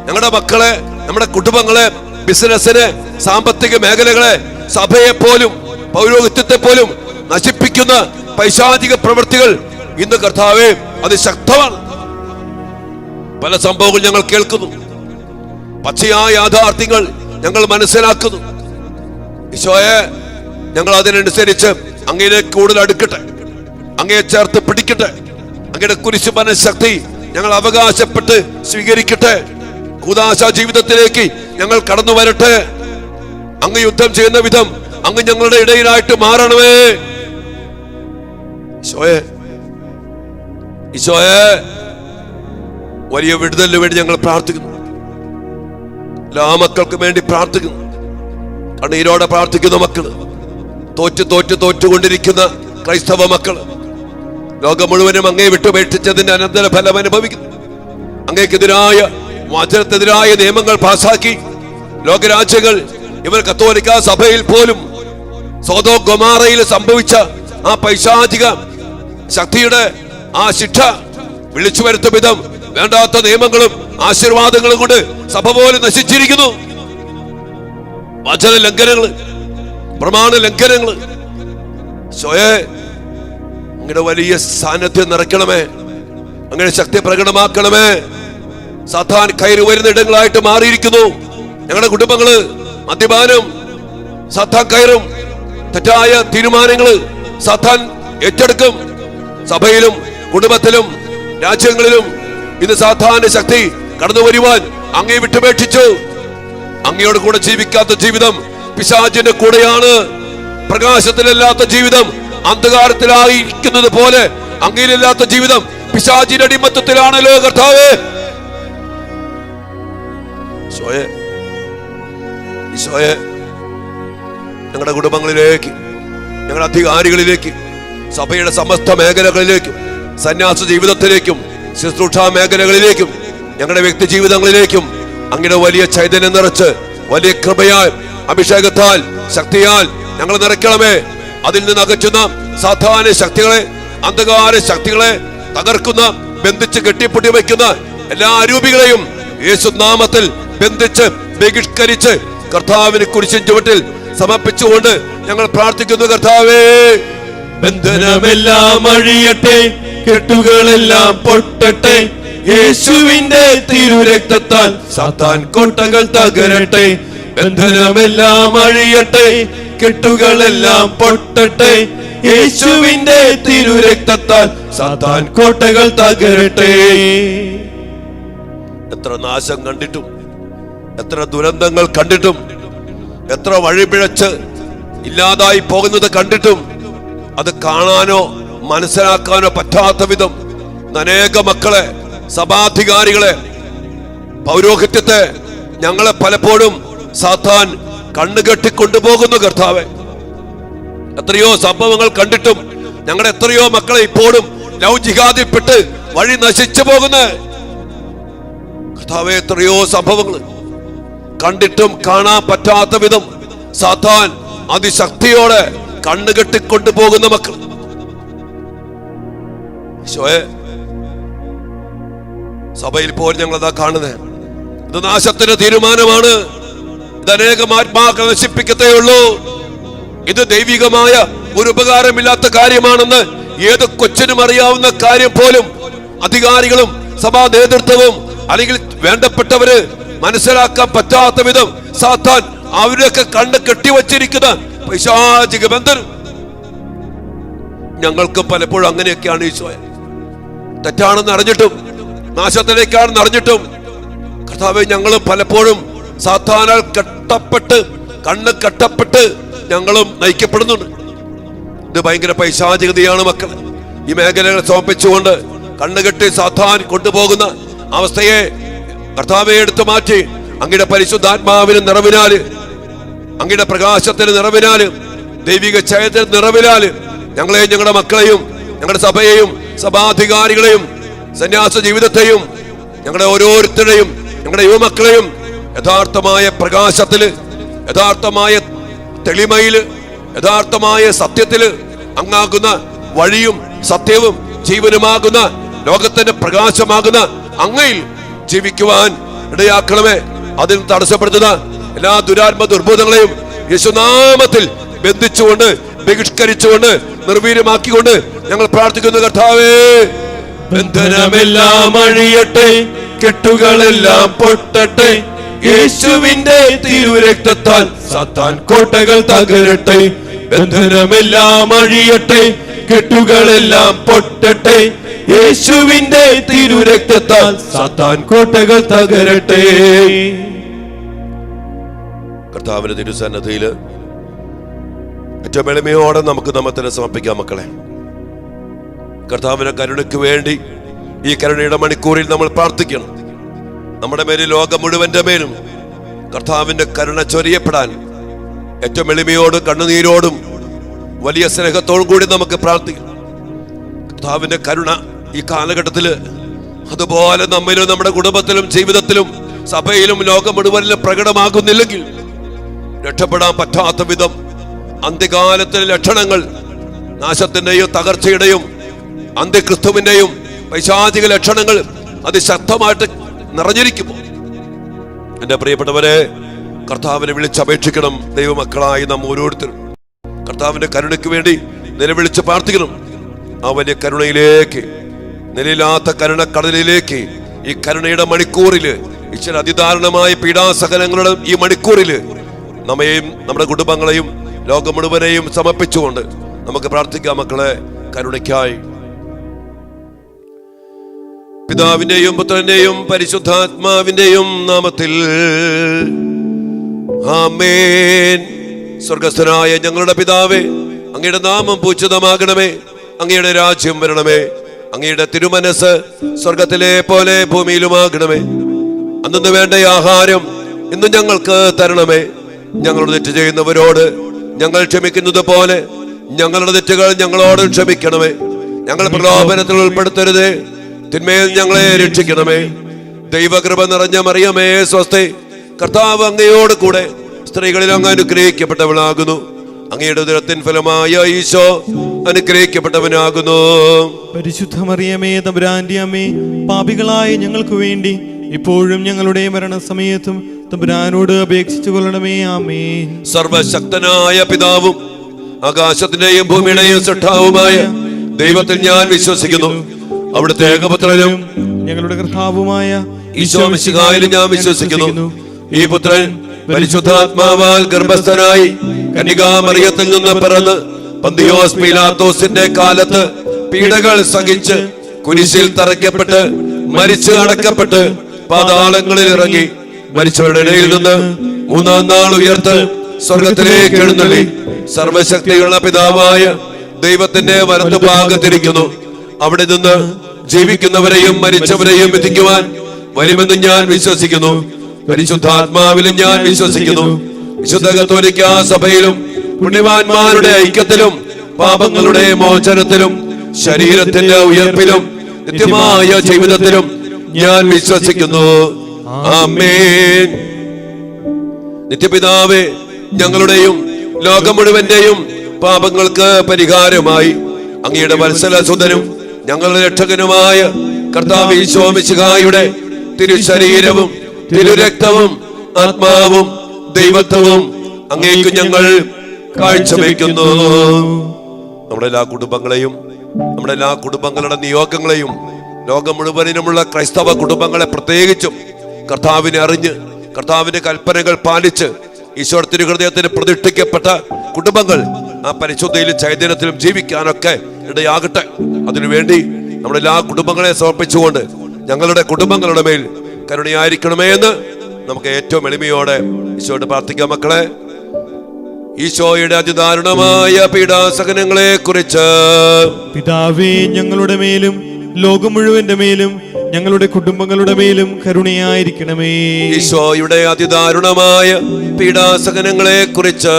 ഞങ്ങളുടെ മക്കളെ, നമ്മുടെ കുടുംബങ്ങളെ ബിസിനസ്സിനെ, സാമ്പത്തിക മേഖലകളെ, സഭയെ പോലും പൗരോഹിത്യത്തെ പോലും നശിപ്പിക്കുന്ന പൈശാചിക പ്രവൃത്തികൾ ഇന്ന് കർത്താവേ അതിശക്തമാണ്. പല സംഭവങ്ങൾ ഞങ്ങൾ കേൾക്കുന്നു, പച്ചയായ യാഥാർത്ഥ്യങ്ങൾ ഞങ്ങൾ മനസ്സിലാക്കുന്നു. ഈശോയെ, ഞങ്ങൾ അതിനനുസരിച്ച് അങ്ങയിലേക്ക് കൂടുതൽ അടുക്കട്ടെ, അങ്ങയെ ചേർത്ത് പിടിക്കട്ടെ. അങ്ങയുടെ കുരിശുമരണ ശക്തി ഞങ്ങൾ അവകാശപ്പെട്ട് സ്വീകരിക്കട്ടെ. കൂദാശ ജീവിതത്തിലേക്ക് ഞങ്ങൾ കടന്നു വരട്ടെ. അങ്ങ് യുദ്ധം ചെയ്യുന്ന വിധം അങ്ങ് ഞങ്ങളുടെ ഇടയിലായിട്ട് മാറണമേ. ഈശോയെ, ഈശോയെ, വലിയ വിടുതലിന് വേണ്ടി ഞങ്ങൾ പ്രാർത്ഥിക്കുന്നു. എല്ലാ മക്കൾക്കും വേണ്ടി പ്രാർത്ഥിക്കുന്നു. കണ്ണീരോടെ പ്രാർത്ഥിക്കുന്ന മക്കള്, തോറ്റുകൊണ്ടിരിക്കുന്ന ക്രൈസ്തവ മക്കള്, ലോകം മുഴുവനും അങ്ങേ വിട്ടുപേക്ഷിച്ചതിന്റെ അനന്തര ഫലം അനുഭവിക്കുന്നു. അങ്ങേക്കെതിരായ വചനത്തിനെതിരായ നിയമങ്ങൾ പാസാക്കി ലോകരാജ്യങ്ങൾ, ഇവർ കത്തോലിക്ക സഭയിൽ പോലും സോദോം ഗൊമോറയിൽ സംഭവിച്ച ആ പൈശാചിക ശക്തിയുടെ ആ ശിക്ഷ വിളിച്ചു വരുത്തും വിധം വേണ്ടാത്ത നിയമങ്ങളും ആശീർവാദങ്ങളും കൊണ്ട് സഭ പോലും നശിച്ചിരിക്കുന്നു. വചന ലംഘനങ്ങള്, പ്രമാണ ലംഘനങ്ങള്. സ്വയേ അങ്ങയുടെ വലിയ സാന്നിധ്യം നിറയ്ക്കണമേ, അങ്ങയുടെ ശക്തി പ്രകടമാക്കണമേ. സാത്താൻ കയറി വരുന്ന ഇടങ്ങളായിട്ട് മാറിയിരിക്കുന്നു ഞങ്ങളുടെ കുടുംബങ്ങള്. മദ്യപാനം സാത്താൻ കയറും, തെറ്റായ തീരുമാനങ്ങള് സാത്താൻ ഏറ്റെടുക്കും. സഭയിലും കുടുംബത്തിലും രാജ്യങ്ങളിലും ഇന്ന് സാത്താന്റെ ശക്തി കടന്നു വരുവാൻ അങ്ങേ വിട്ടുപേക്ഷിച്ചു. അങ്ങയോട് കൂടെ ജീവിക്കാത്ത ജീവിതം പിശാചിന്റെ കൂടെയാണ്. പ്രകാശത്തിലല്ലാത്ത ജീവിതം അന്ധകാരത്തിലായിരിക്കുന്നത് പോലെ അങ്ങയിലില്ലാത്ത ജീവിതം പിശാചിന്റെ അടിമത്തത്തിലാണല്ലോ കർത്താവേ. ഈശോയെ, ഞങ്ങളുടെ കുടുംബങ്ങളിലേക്ക്, ഞങ്ങളുടെ അധികാരികളിലേക്ക്, സഭയുടെ സമസ്ത മേഖലകളിലേക്കും, സന്യാസ ജീവിതത്തിലേക്കും, ശുശ്രൂഷാ മേഖലകളിലേക്കും, ഞങ്ങളുടെ വ്യക്തി ജീവിതങ്ങളിലേക്കും അങ്ങയുടെ വലിയ ചൈതന്യം നിറച്ച് വലിയ കൃപയാൽ, അഭിഷേകത്താൽ, ശക്തിയാൽ ഞങ്ങൾ നിറയ്ക്കണമേ. അതിൽ നിന്ന് അകറ്റുന്ന സാധാരണ ശക്തികളെ, അന്ധകാര ശക്തികളെ തകർക്കുന്ന, ബന്ധിച്ച് കെട്ടിപ്പൊട്ടി വയ്ക്കുന്ന എല്ലാ അരൂപികളെയും യേശുനാമത്തിൽ ബന്ധിച്ച് ബഹിഷ്കരിച്ച് കർത്താവിനെ കുരിശിൻ ചുവട്ടിൽ സമർപ്പിച്ചുകൊണ്ട് ഞങ്ങൾ പ്രാർത്ഥിക്കുന്നു. കർത്താവേ,
ബന്ധനമെല്ലാം അഴിയട്ടെ, കെട്ടുകളെല്ലാം പൊട്ടട്ടെ, യേശുവിന്റെ തിരുരക്തത്താൽ സാത്താൻ കോട്ടകൾ തകരട്ടെ. ബന്ധനമെല്ലാം അഴിയട്ടെ, കെട്ടുകളെല്ലാം പൊട്ടട്ടെ, യേശുവിന്റെ തിരുരക്തത്താൽ സാത്താൻ കോട്ടകൾ തകരട്ടെ.
എത്ര നാശം കണ്ടിട്ടും, എത്ര ദുരന്തങ്ങൾ കണ്ടിട്ടും, എത്ര വഴിപിഴച്ച് ഇല്ലാതായി പോകുന്നത് കണ്ടിട്ടും അത് കാണാനോ മനസ്സിലാക്കാനോ പറ്റാത്ത വിധം അനേക മക്കളെ, സഭാധികാരികളെ, പൗരോഹിത്യത്തെ ഞങ്ങളെ പലപ്പോഴും സാത്താൻ കണ്ണുകെട്ടി കൊണ്ടുപോകുന്നു. കർത്താവെ, എത്രയോ സംഭവങ്ങൾ കണ്ടിട്ടും ഞങ്ങളുടെ എത്രയോ മക്കളെ ഇപ്പോഴും ലൗകികാതിൽപ്പെട്ട് വഴി നശിച്ചു പോകുന്ന കർത്താവെ, എത്രയോ സംഭവങ്ങൾ കണ്ടിട്ടും കാണാൻ പറ്റാത്ത വിധം സാത്താൻ അതിശക്തിയോടെ കണ്ണുകെട്ടിക്കൊണ്ടുപോകുന്ന മക്കൾ. സഭയിൽ പോലും ഞങ്ങളതാ കാണുന്നത്. ഇത് നാശത്തിന്റെ തീരുമാനമാണ്. ഇത് അനേകം ആത്മാക്കൾ നശിപ്പിക്കത്തേ ഉള്ളൂ. ഇത് ദൈവികമായ ഒരു ഉപകാരമില്ലാത്ത കാര്യമാണെന്ന് ഏത് കൊച്ചിനും അറിയാവുന്ന കാര്യം പോലും അധികാരികളും സഭാ നേതൃത്വവും അല്ലെങ്കിൽ വേണ്ടപ്പെട്ടവര് മനസ്സിലാക്കാൻ പറ്റാത്ത വിധം സാത്താൻ അവരൊക്കെ കണ്ണ് കെട്ടിവച്ചിരിക്കുന്ന പൈശാചിക ബന്ധനം. ഞങ്ങൾക്ക് പലപ്പോഴും അങ്ങനെയൊക്കെയാണ് ഈശോയെ. തെറ്റാണെന്ന് അറിഞ്ഞിട്ടും, നാശത്തിലേക്കാണെന്ന് അറിഞ്ഞിട്ടും കർത്താവേ, ഞങ്ങളും പലപ്പോഴും സാത്താനാൽ കണ്ണ് കെട്ടപ്പെട്ട് ഞങ്ങളും നയിക്കപ്പെടുന്നുണ്ട്. ഇത് ഭയങ്കര പൈശാചികതയാണ് മക്കൾ. ഈ മേഖലകളെ സമർപ്പിച്ചുകൊണ്ട് കണ്ണുകെട്ടി സാത്താൻ കൊണ്ടുപോകുന്ന അവസ്ഥയെ കർത്താവെ എടുത്തു മാറ്റി അങ്ങയുടെ പരിശുദ്ധാത്മാവിന് നിറവിനാല്, അങ്ങയുടെ പ്രകാശത്തിന് നിറവിനാല്, ദൈവിക ചൈതന്യ നിറവിനാല് ഞങ്ങളെയും ഞങ്ങളുടെ മക്കളെയും ഞങ്ങളുടെ സഭയെയും സഭാധികാരികളെയും സന്യാസ ജീവിതത്തെയും ഞങ്ങളുടെ ഓരോരുത്തരെയും ഞങ്ങളുടെ യുവമക്കളെയും യഥാർത്ഥമായ പ്രകാശത്തില്, യഥാർത്ഥമായ തെളിമയില്, യഥാർത്ഥമായ സത്യത്തില്, അങ്ങാകുന്ന വഴിയും സത്യവും ജീവനുമാകുന്ന ലോകത്തിന്റെ പ്രകാശമാകുന്ന അങ്ങയിൽ ജീവിക്കുവാൻ ഇടയാക്കണമേ. അതിൽ തടസ്സപ്പെടുത്തുന്ന എല്ലാ ദുരാത്മ ദുർബോധങ്ങളെയും യേശുനാമത്തിൽ ബന്ധിച്ചുകൊണ്ട് ബഹിഷ്കരിച്ചുകൊണ്ട് നിർവീര്യമാക്കിക്കൊണ്ട് ഞങ്ങൾ പ്രാർത്ഥിക്കുന്നു. കർത്താവേ,
ബന്ധനമെല്ലാം അഴിയട്ടെ, കെട്ടുകളെല്ലാം പൊട്ടട്ടെ, യേശുവിന്റെ തിരുരക്തത്താൽ സാത്താൻ കോട്ടകൾ തകരട്ടെ. ബന്ധനമെല്ലാം അഴിയട്ടെ, കെട്ടുകളെല്ലാം പൊട്ടട്ടെ, യേശുവിന്റെ തിരുരക്തത്താൽ സാത്താൻ കോട്ടകൾ തകരട്ടെ.
കർത്താവിന്റെ തിരുസന്നിധിയില് ഏറ്റവും എളിമയോടെ നമുക്ക് നമ്മെ തന്നെ സമർപ്പിക്കാം. മക്കളെ, കർത്താവിന്റെ കരുണയ്ക്ക് വേണ്ടി ഈ കരുണയുടെ മണിക്കൂറിൽ നമ്മൾ പ്രാർത്ഥിക്കണം. നമ്മുടെ മേലും ലോകം മുഴുവന്റെ മേലും കർത്താവിന്റെ കരുണ ചൊരിയപ്പെടാൻ ഏറ്റവും എളിമയോടും കണ്ണുനീരോടും വലിയ സ്നേഹത്തോടും കൂടി നമുക്ക് പ്രാർത്ഥിക്കണം. കർത്താവിന്റെ കരുണ ഈ കാലഘട്ടത്തില് അതുപോലെ നമ്മിലും നമ്മുടെ കുടുംബത്തിലും ജീവിതത്തിലും സഭയിലും ലോകം മുഴുവനിലും പ്രകടമാകുന്നില്ലെങ്കിൽ രക്ഷപ്പെടാൻ പറ്റാത്ത വിധം അന്ത്യകാലത്തിലെ ലക്ഷണങ്ങൾ നാശത്തിന്റെയും തകർച്ചയുടെയും അന്ത്യക്രിസ്തുവിന്റെയും പൈശാചിക ലക്ഷണങ്ങൾ അതിശക്തമായിട്ട് നിറഞ്ഞിരിക്കുമ്പോൾ എന്റെ പ്രിയപ്പെട്ടവരെ, കർത്താവിനെ വിളിച്ചപേക്ഷിക്കണം. ദൈവമക്കളായി നാം ഓരോരുത്തരും കർത്താവിന്റെ കരുണയ്ക്ക് വേണ്ടി നിലവിളിച്ച് പ്രാർത്ഥിക്കണം. ആ വലിയ കരുണയിലേക്ക്, നിലയില്ലാത്ത കരുണക്കടലിലേക്ക് ഈ കരുണയുടെ മണിക്കൂറില്, ഇച്ചിരി അതിദാരുണമായ പീഡാസഹനങ്ങളുടെ ഈ മണിക്കൂറില് നമ്മയും നമ്മുടെ കുടുംബങ്ങളെയും ലോകം മുഴുവനെയും സമർപ്പിച്ചുകൊണ്ട് നമുക്ക് പ്രാർത്ഥിക്കാം. മക്കളെ, കരുണയ്ക്കായി പിതാവിന്റെയും പുത്രന്റെയും പരിശുദ്ധാത്മാവിന്റെയും നാമത്തിൽ ആമേൻ. സ്വർഗസ്ഥനായ ഞങ്ങളുടെ പിതാവേ, അങ്ങയുടെ നാമം പൂജിതമാകണമേ, അങ്ങയുടെ രാജ്യം വരണമേ, അങ്ങയുടെ തിരുമനസ് സ്വർഗത്തിലെ പോലെ ഭൂമിയിലുമാകണമേ. അന്നു വേണ്ട ആഹാരം ഇന്ന് ഞങ്ങൾക്ക് തരണമേ. ഞങ്ങളോട് തെറ്റ് ചെയ്യുന്നവരോട് ഞങ്ങൾ ക്ഷമിക്കുന്നത് പോലെ ഞങ്ങളുടെ തെറ്റുകൾ ഞങ്ങളോട് ക്ഷമിക്കണമേ. ഞങ്ങൾ പ്രലോഭനത്തിൽ ഉൾപ്പെടുത്തരുതേ, തിന്മയിൽ ഞങ്ങളെ രക്ഷിക്കണമേ. ദൈവകൃപ നിറഞ്ഞ മറിയമേ സ്വസ്തി, കർത്താവ് അങ്ങയോട് കൂടെ സ്ത്രീകളിൽ അങ്ങ് അനുഗ്രഹിക്കപ്പെട്ടവളാകുന്നു. അങ്ങയുടെ ഉദരത്തിൻ ഫലമായ ഈശോ അനുഗ്രഹിക്കപ്പെട്ടവനാകുന്നു.
പരിശുദ്ധ മറിയമേ തമ്പുരാന്റെ അമ്മേ, പാപികളായ ഞങ്ങൾക്ക് വേണ്ടി ഇപ്പോഴും ഞങ്ങളുടെ മരണസമയത്തും തമ്പുരാനോട് അപേക്ഷിച്ചു കൊള്ളണമേ. ആമേൻ.
സർവശക്തനായ പിതാവും ആകാശത്തിന്റെയും ഭൂമിയുടെയും സൃഷ്ടാവുമായ ദൈവത്തിൽ ഞാൻ വിശ്വസിക്കുന്നു. അവിടുത്തെ ഏകപുത്രനും
ഞങ്ങളുടെ കർത്താവുമായ
ഈശോ മിശിഹായിലും ഞാൻ വിശ്വസിക്കുന്നു. ഈ പുത്രൻ പരിശുദ്ധാത്മാവാൽ ഗർഭസ്ഥനായി കന്യകാമറിയത്തിൽ നിന്ന് പിറന്ന് പന്തിയോസ് പീലാത്തോസിന്റെ കാലത്ത് പീഡകൾ സഹിച്ച് കുരിശിൽ തറയ്ക്കപ്പെട്ട് മരിച്ചു അടക്കപ്പെട്ട് പാതാളങ്ങളിൽ ഇറങ്ങി മരിച്ചവരുടെ ഇടയിൽ നിന്ന് മൂന്നാം നാൾ ഉയർത്ത് സ്വർഗത്തിലേക്ക് എഴുന്നള്ളി സർവശക്തിയുള്ള പിതാവായ ദൈവത്തിന്റെ വലത്തുഭാഗത്തിരിക്കുന്നു. അവിടെ നിന്ന് ജീവിക്കുന്നവരെയും മരിച്ചവരെയും വിധിക്കുവാൻ വരുമെന്ന് ഞാൻ വിശ്വസിക്കുന്നു. പരിശുദ്ധാത്മാവിലും ഞാൻ വിശ്വസിക്കുന്നു. വിശുദ്ധ കത്തോലിക്ക സഭയിലും പുണ്യവാന്മാരുടെ ഐക്യത്തിലും പാപങ്ങളുടെ മോചനത്തിലും ശരീരത്തിന്റെ ഉയർപ്പിലും നിത്യമായ ജീവിതത്തിലും ഞാൻ വിശ്വസിക്കുന്നു. ആമേൻ. നിത്യപിതാവേ, ഞങ്ങളുടെയും ലോകം മുഴുവന്റെയും പാപങ്ങൾക്ക് പരിഹാരമായി അങ്ങയുടെ വത്സലസുതനും ഞങ്ങളുടെ രക്ഷകനുമായ കർത്താവ് ഈശോ മിശിഹായുടെ തിരുശരീരവും തിരുരക്തവും ആത്മാവും ദൈവത്വവും അങ്ങേക്ക് ഞങ്ങൾ കാഴ്ചവെക്കുന്നു. നമ്മുടെ എല്ലാ കുടുംബങ്ങളെയും, നമ്മുടെ എല്ലാ കുടുംബങ്ങളുടെ നിയോഗങ്ങളെയും, ലോകം മുഴുവനിലുമുള്ള ക്രൈസ്തവ കുടുംബങ്ങളെ പ്രത്യേകിച്ചും കർത്താവിനെ അറിഞ്ഞ് കർത്താവിന്റെ കൽപ്പനകൾ പാലിച്ച് ഈശോ തിരുഹൃദയത്തിന് പ്രതിഷ്ഠിക്കപ്പെട്ട കുടുംബങ്ങൾ ആ പരിശുദ്ധിയിലും ചൈതന്യത്തിലും ജീവിക്കാനൊക്കെ ഇടയാകട്ടെ. അതിനുവേണ്ടി നമ്മുടെ എല്ലാ കുടുംബങ്ങളെ സമർപ്പിച്ചുകൊണ്ട് ഞങ്ങളുടെ കുടുംബങ്ങളുടെ മേൽ കരുണയായിരിക്കണമേ എന്ന് നമുക്ക് ഏറ്റവും എളിമയോടെ ഈശോയോട് പ്രാർത്ഥിക്കാം. മക്കളെ, ഈശോയുടെ അതിദാരുണമായ പീഡാസഹനങ്ങളെ കുറിച്ച്
പിതാവേ, ഞങ്ങളുടെ മേലും ലോകം മുഴുവന്റെ മേലും ഞങ്ങളുടെ കുടുംബങ്ങളുടെ മേലും കരുണയായിരിക്കണമേ.
ഈശോയുടെ അതിദാരുണമായ പീഡാസഹനങ്ങളെ കുറിച്ച്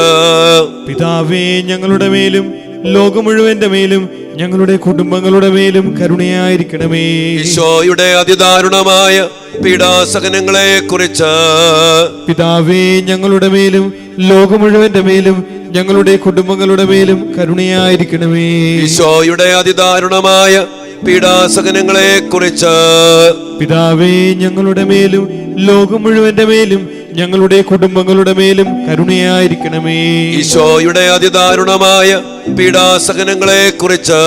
പിതാവേ, ഞങ്ങളുടെ മേലും ലോകം മുഴുവന്റെ മേലും ഞങ്ങളുടെ കുടുംബങ്ങളുടെ മേലും കരുണയായിരിക്കണമേ.
ഈശോയുടെ അതിദാരുണമായ പീഡാസഹനങ്ങളെ കുറിച്ച്
പിതാവേ, ഞങ്ങളുടെ മേലും ലോകം മുഴുവന്റെ മേലും ഞങ്ങളുടെ കുടുംബങ്ങളുടെ മേലും കരുണയായിരിക്കണമേ.
ഈശോയുടെ അതിദാരുണമായ പീഡാസഹനങ്ങളെ കുറിച്ച്
പിതാവേ, ഞങ്ങളുടെ മേലും ലോകം മുഴുവന്റെ മേലും ഞങ്ങളുടെ കുടുംബങ്ങളുടെ മേലും കരുണയായിരിക്കണമേ.
ഈശോയുടെ അതിദാരുണമായ പീഡാസഹനങ്ങളെ കുറിച്ച്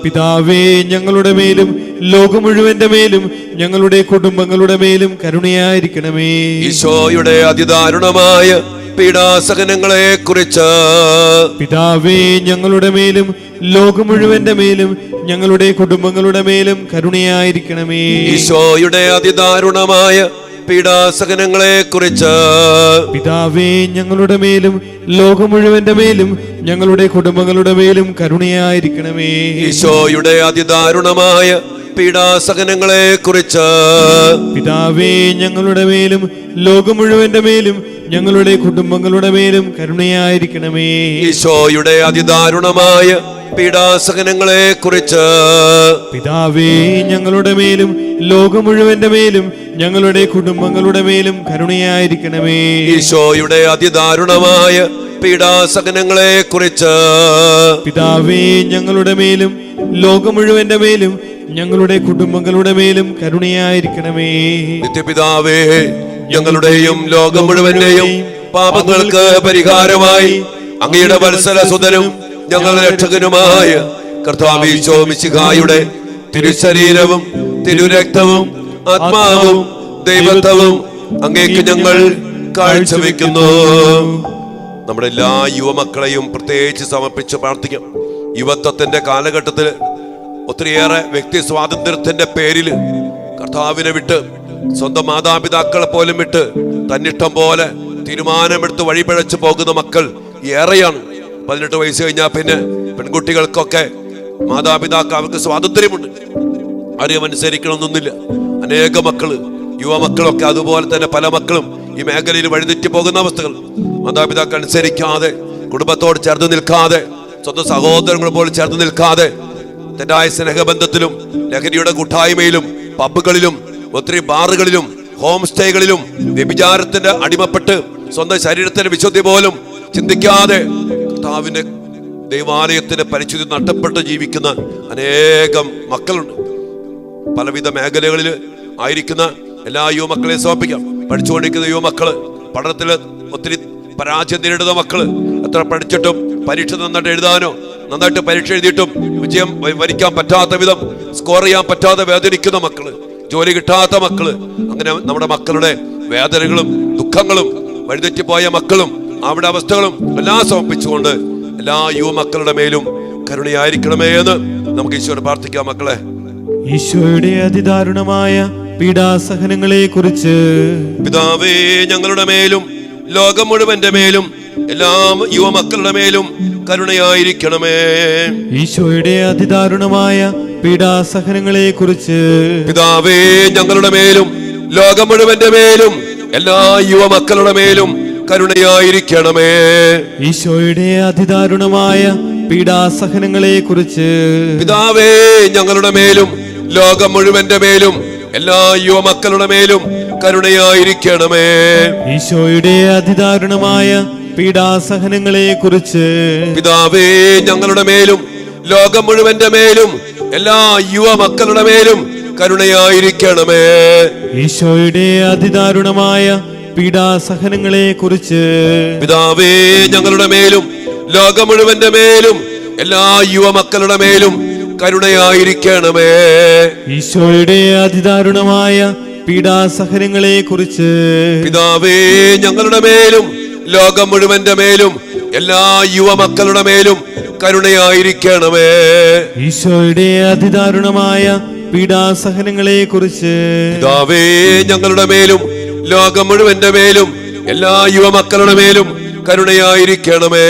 പിതാവേ, ഞങ്ങളുടെ മേലും ലോകം മുഴുവന്റെ മേലും ഞങ്ങളുടെ കുടുംബങ്ങളുടെ മേലും കരുണയായിരിക്കണമേ.
ഈശോയുടെ അതിദാരുണമായ പീഡാസഹനങ്ങളെ കുറിച്ച്
പിതാവേ, ഞങ്ങളുടെ മേലും ലോകം മുഴുവന്റെ മേലും ഞങ്ങളുടെ കുടുംബങ്ങളുടെ മേലും കരുണയായിരിക്കണമേ.
ഈശോയുടെ അതിദാരുണമായ പീഡാസഹനങ്ങളെ കുറിച്ച്
പിതാവേ, ഞങ്ങളുടെ മേലും ലോകം മുഴുവന്റെ മേലും ഞങ്ങളുടെ കുടുംബങ്ങളുടെ മേലും കരുണയായിരിക്കണമേ.
ഈശോയുടെ അതിദാരുണമായ പീഡാസഹനങ്ങളെ കുറിച്ച്
പിതാവേ, ഞങ്ങളുടെ മേലും ലോകം മുഴുവന്റെ മേലും ഞങ്ങളുടെ കുടുംബങ്ങളുടെ മേലും കരുണയായിരിക്കണമേ.
ഈശോയുടെ അതിദാരുണമായ പീഡാസഹനങ്ങളെ കുറിച്ച്
പിതാവേ, ഞങ്ങളുടെ മേലും ലോകം മുഴുവന്റെ മേലും ഞങ്ങളുടെ കുടുംബങ്ങളുടെ മേലും കരുണയായിരിക്കണമേ.
ഈശോയുടെ അതിദാരുണമായ പീഡാസഹനങ്ങളെ കുറിച്ച്
പിതാവേ, ഞങ്ങളുടെ മേലും ലോകം മുഴുവന്റെ മേലും ഞങ്ങളുടെ കുടുംബങ്ങളുടെ മേലും കരുണയായിരിക്കണമേ.
നിത്യപിതാവേ, ഞങ്ങളുടെയും ലോകം മുഴുവന്റെയും പാപങ്ങൾക്ക് പരിഹാരമായി അങ്ങയുടെ വത്സലസുതനും ഞങ്ങളുടെ രക്ഷകനുമായ കർത്താവ് ഈശോ മിശിഹായുടെ തിരുശരീരവും തിരുരക്തവും ആത്മാവും ദൈവത്വവും അങ്ങേക്ക് ഞങ്ങൾ കാഴ്ചവെക്കുന്നു. നമ്മുടെ എല്ലാ യുവമക്കളെയും പ്രത്യേകിച്ച് സമർപ്പിച്ച് പ്രാർത്ഥിക്കാം. യുവത്വത്തിന്റെ കാലഘട്ടത്തിൽ ഒത്തിരിയേറെ വ്യക്തി സ്വാതന്ത്ര്യത്തിന്റെ പേരിൽ കർത്താവിനെ വിട്ട് സ്വന്തം മാതാപിതാക്കളെ പോലും വിട്ട് തന്നിഷ്ടം പോലെ തീരുമാനമെടുത്ത് വഴിപിഴച്ചു പോകുന്ന മക്കൾ ഏറെയാണ്. 18 വയസ്സ് കഴിഞ്ഞാൽ പിന്നെ പെൺകുട്ടികൾക്കൊക്കെ മാതാപിതാക്കൾ അവർക്ക് സ്വാതന്ത്ര്യമുണ്ട്, ആരെയും അനുസരിക്കണമെന്നൊന്നുമില്ല. അനേക മക്കള് യുവമക്കളൊക്കെ അതുപോലെ തന്നെ പല മക്കളും ഈ മേഖലയിൽ വഴിതെറ്റി പോകുന്ന അവസ്ഥകൾ. മാതാപിതാക്കൾ അനുസരിക്കാതെ, കുടുംബത്തോട് ചേർന്ന് നിൽക്കാതെ, സ്വന്തം സഹോദരങ്ങൾ പോലെ ചേർന്ന് നിൽക്കാതെ തെറ്റായ സ്നേഹബന്ധത്തിലും ലഹരിയുടെ കൂട്ടായ്മയിലും പബ്ബുകളിലും ഒത്തിരി ബാറുകളിലും ഹോം സ്റ്റേകളിലും വ്യഭിചാരത്തിന്റെ അടിമപ്പെട്ട് സ്വന്തം ശരീരത്തിന്റെ വിശുദ്ധി പോലും ചിന്തിക്കാതെ കർത്താവിന്റെ ദൈവാലയത്തിന്റെ പരിശുദ്ധി നഷ്ടപ്പെട്ട് ജീവിക്കുന്ന അനേകം മക്കളുണ്ട്. പലവിധ മേഖലകളിൽ ആയിരിക്കുന്ന എല്ലാ യുവമക്കളെയും സമർപ്പിക്കാം. പഠിച്ചുകൊണ്ടിരിക്കുന്ന യുവമക്കള്, പഠനത്തിൽ ഒത്തിരി പരാജയം നേരിടുന്ന മക്കള്, എത്ര പഠിച്ചിട്ടും പരീക്ഷ നന്നായിട്ട് എഴുതാനോ നന്നായിട്ട് പരീക്ഷ എഴുതിയിട്ടും വിജയം വരിക്കാൻ പറ്റാത്ത വിധം സ്കോർ ചെയ്യാൻ പറ്റാതെ വേദനിക്കുന്ന മക്കള്, ജോലി കിട്ടാത്ത മക്കള്, അങ്ങനെ നമ്മുടെ മക്കളുടെ വേദനകളും ദുഃഖങ്ങളും വഴിതെറ്റിപ്പോയ മക്കളും അവിടെ അവസ്ഥകളും എല്ലാം സമർപ്പിച്ചുകൊണ്ട് എല്ലാ യുവമക്കളുടെ മേലും കരുണയായിരിക്കണമേ എന്ന് നമുക്ക് ഈശോയോട് പ്രാർത്ഥിക്കാം. മക്കളെ,
ഈശോയുടെ അതിദാരുണമായ പീഡാസഹനങ്ങളെ കുറിച്ച്
പിതാവേ, ഞങ്ങളുടെ മേലും ലോകം മുഴുവന്റെ മേലും എല്ലാ യുവമക്കളുടെ മേലും കരുണയായിരിക്കണമേ.
ഈശോയുടെ അതിദാരുണമായ പീഡാസഹനങ്ങളെ കുറിച്ച്
പിതാവേ, ഞങ്ങളുടെ മേലും ലോകം മുഴുവന്റെ മേലും എല്ലാ യുവമക്കളുടെ മേലും കരുണയായിരിക്കണമേ.
ഈശോയുടെ അതിദാരുണമായ പീഡാസഹനങ്ങളെ കുറിച്ച്
പിതാവേ, ഞങ്ങളുടെ മേലും ലോകം മുഴുവന്റെ മേലും എല്ലാ യുവമക്കളുടെ മേലും കരുണയായിരിക്കണമേ.
ഈശോയുടെ അതിദാരുണമായ പീഡാസഹനങ്ങളെ കുറിച്ച്
പിതാവേ, ഞങ്ങളുടെ മേലും ലോകം മുഴുവന്റെ മേലും എല്ലാ യുവമക്കളുടെ മേലും കരുണയായിരിക്കണമേ.
ഈശോയുടെ അതിദാരുണമായ പീഡാസഹനങ്ങളെ കുറിച്ച്
പിതാവേ, ഞങ്ങളുടെ മേലും ലോകം മുഴുവന്റെ മേലും എല്ലാ യുവമക്കളുടെ മേലും കരുണയായിരിക്കണമേ.
ഈശോയുടെ അതിദാരുണമായ പീഡാസഹനങ്ങളെ കുറിച്ച്
പിതാവേ, ഞങ്ങളുടെ മേലും ലോകം മുഴുവന്റെ മേലും എല്ലാ യുവമക്കളുടെ മേലും കരുണയായിരിക്കണമേ.
ഈശോയുടെ അതിദാരുണമായ പീഡാസഹനങ്ങളെ കുറിച്ച്
പിതാവേ, ഞങ്ങളുടെ മേലും ലോകം മുഴുവന്റെ മേലും എല്ലാ യുവമക്കളുടെ മേലും കരുണയായിരിക്കണമേ.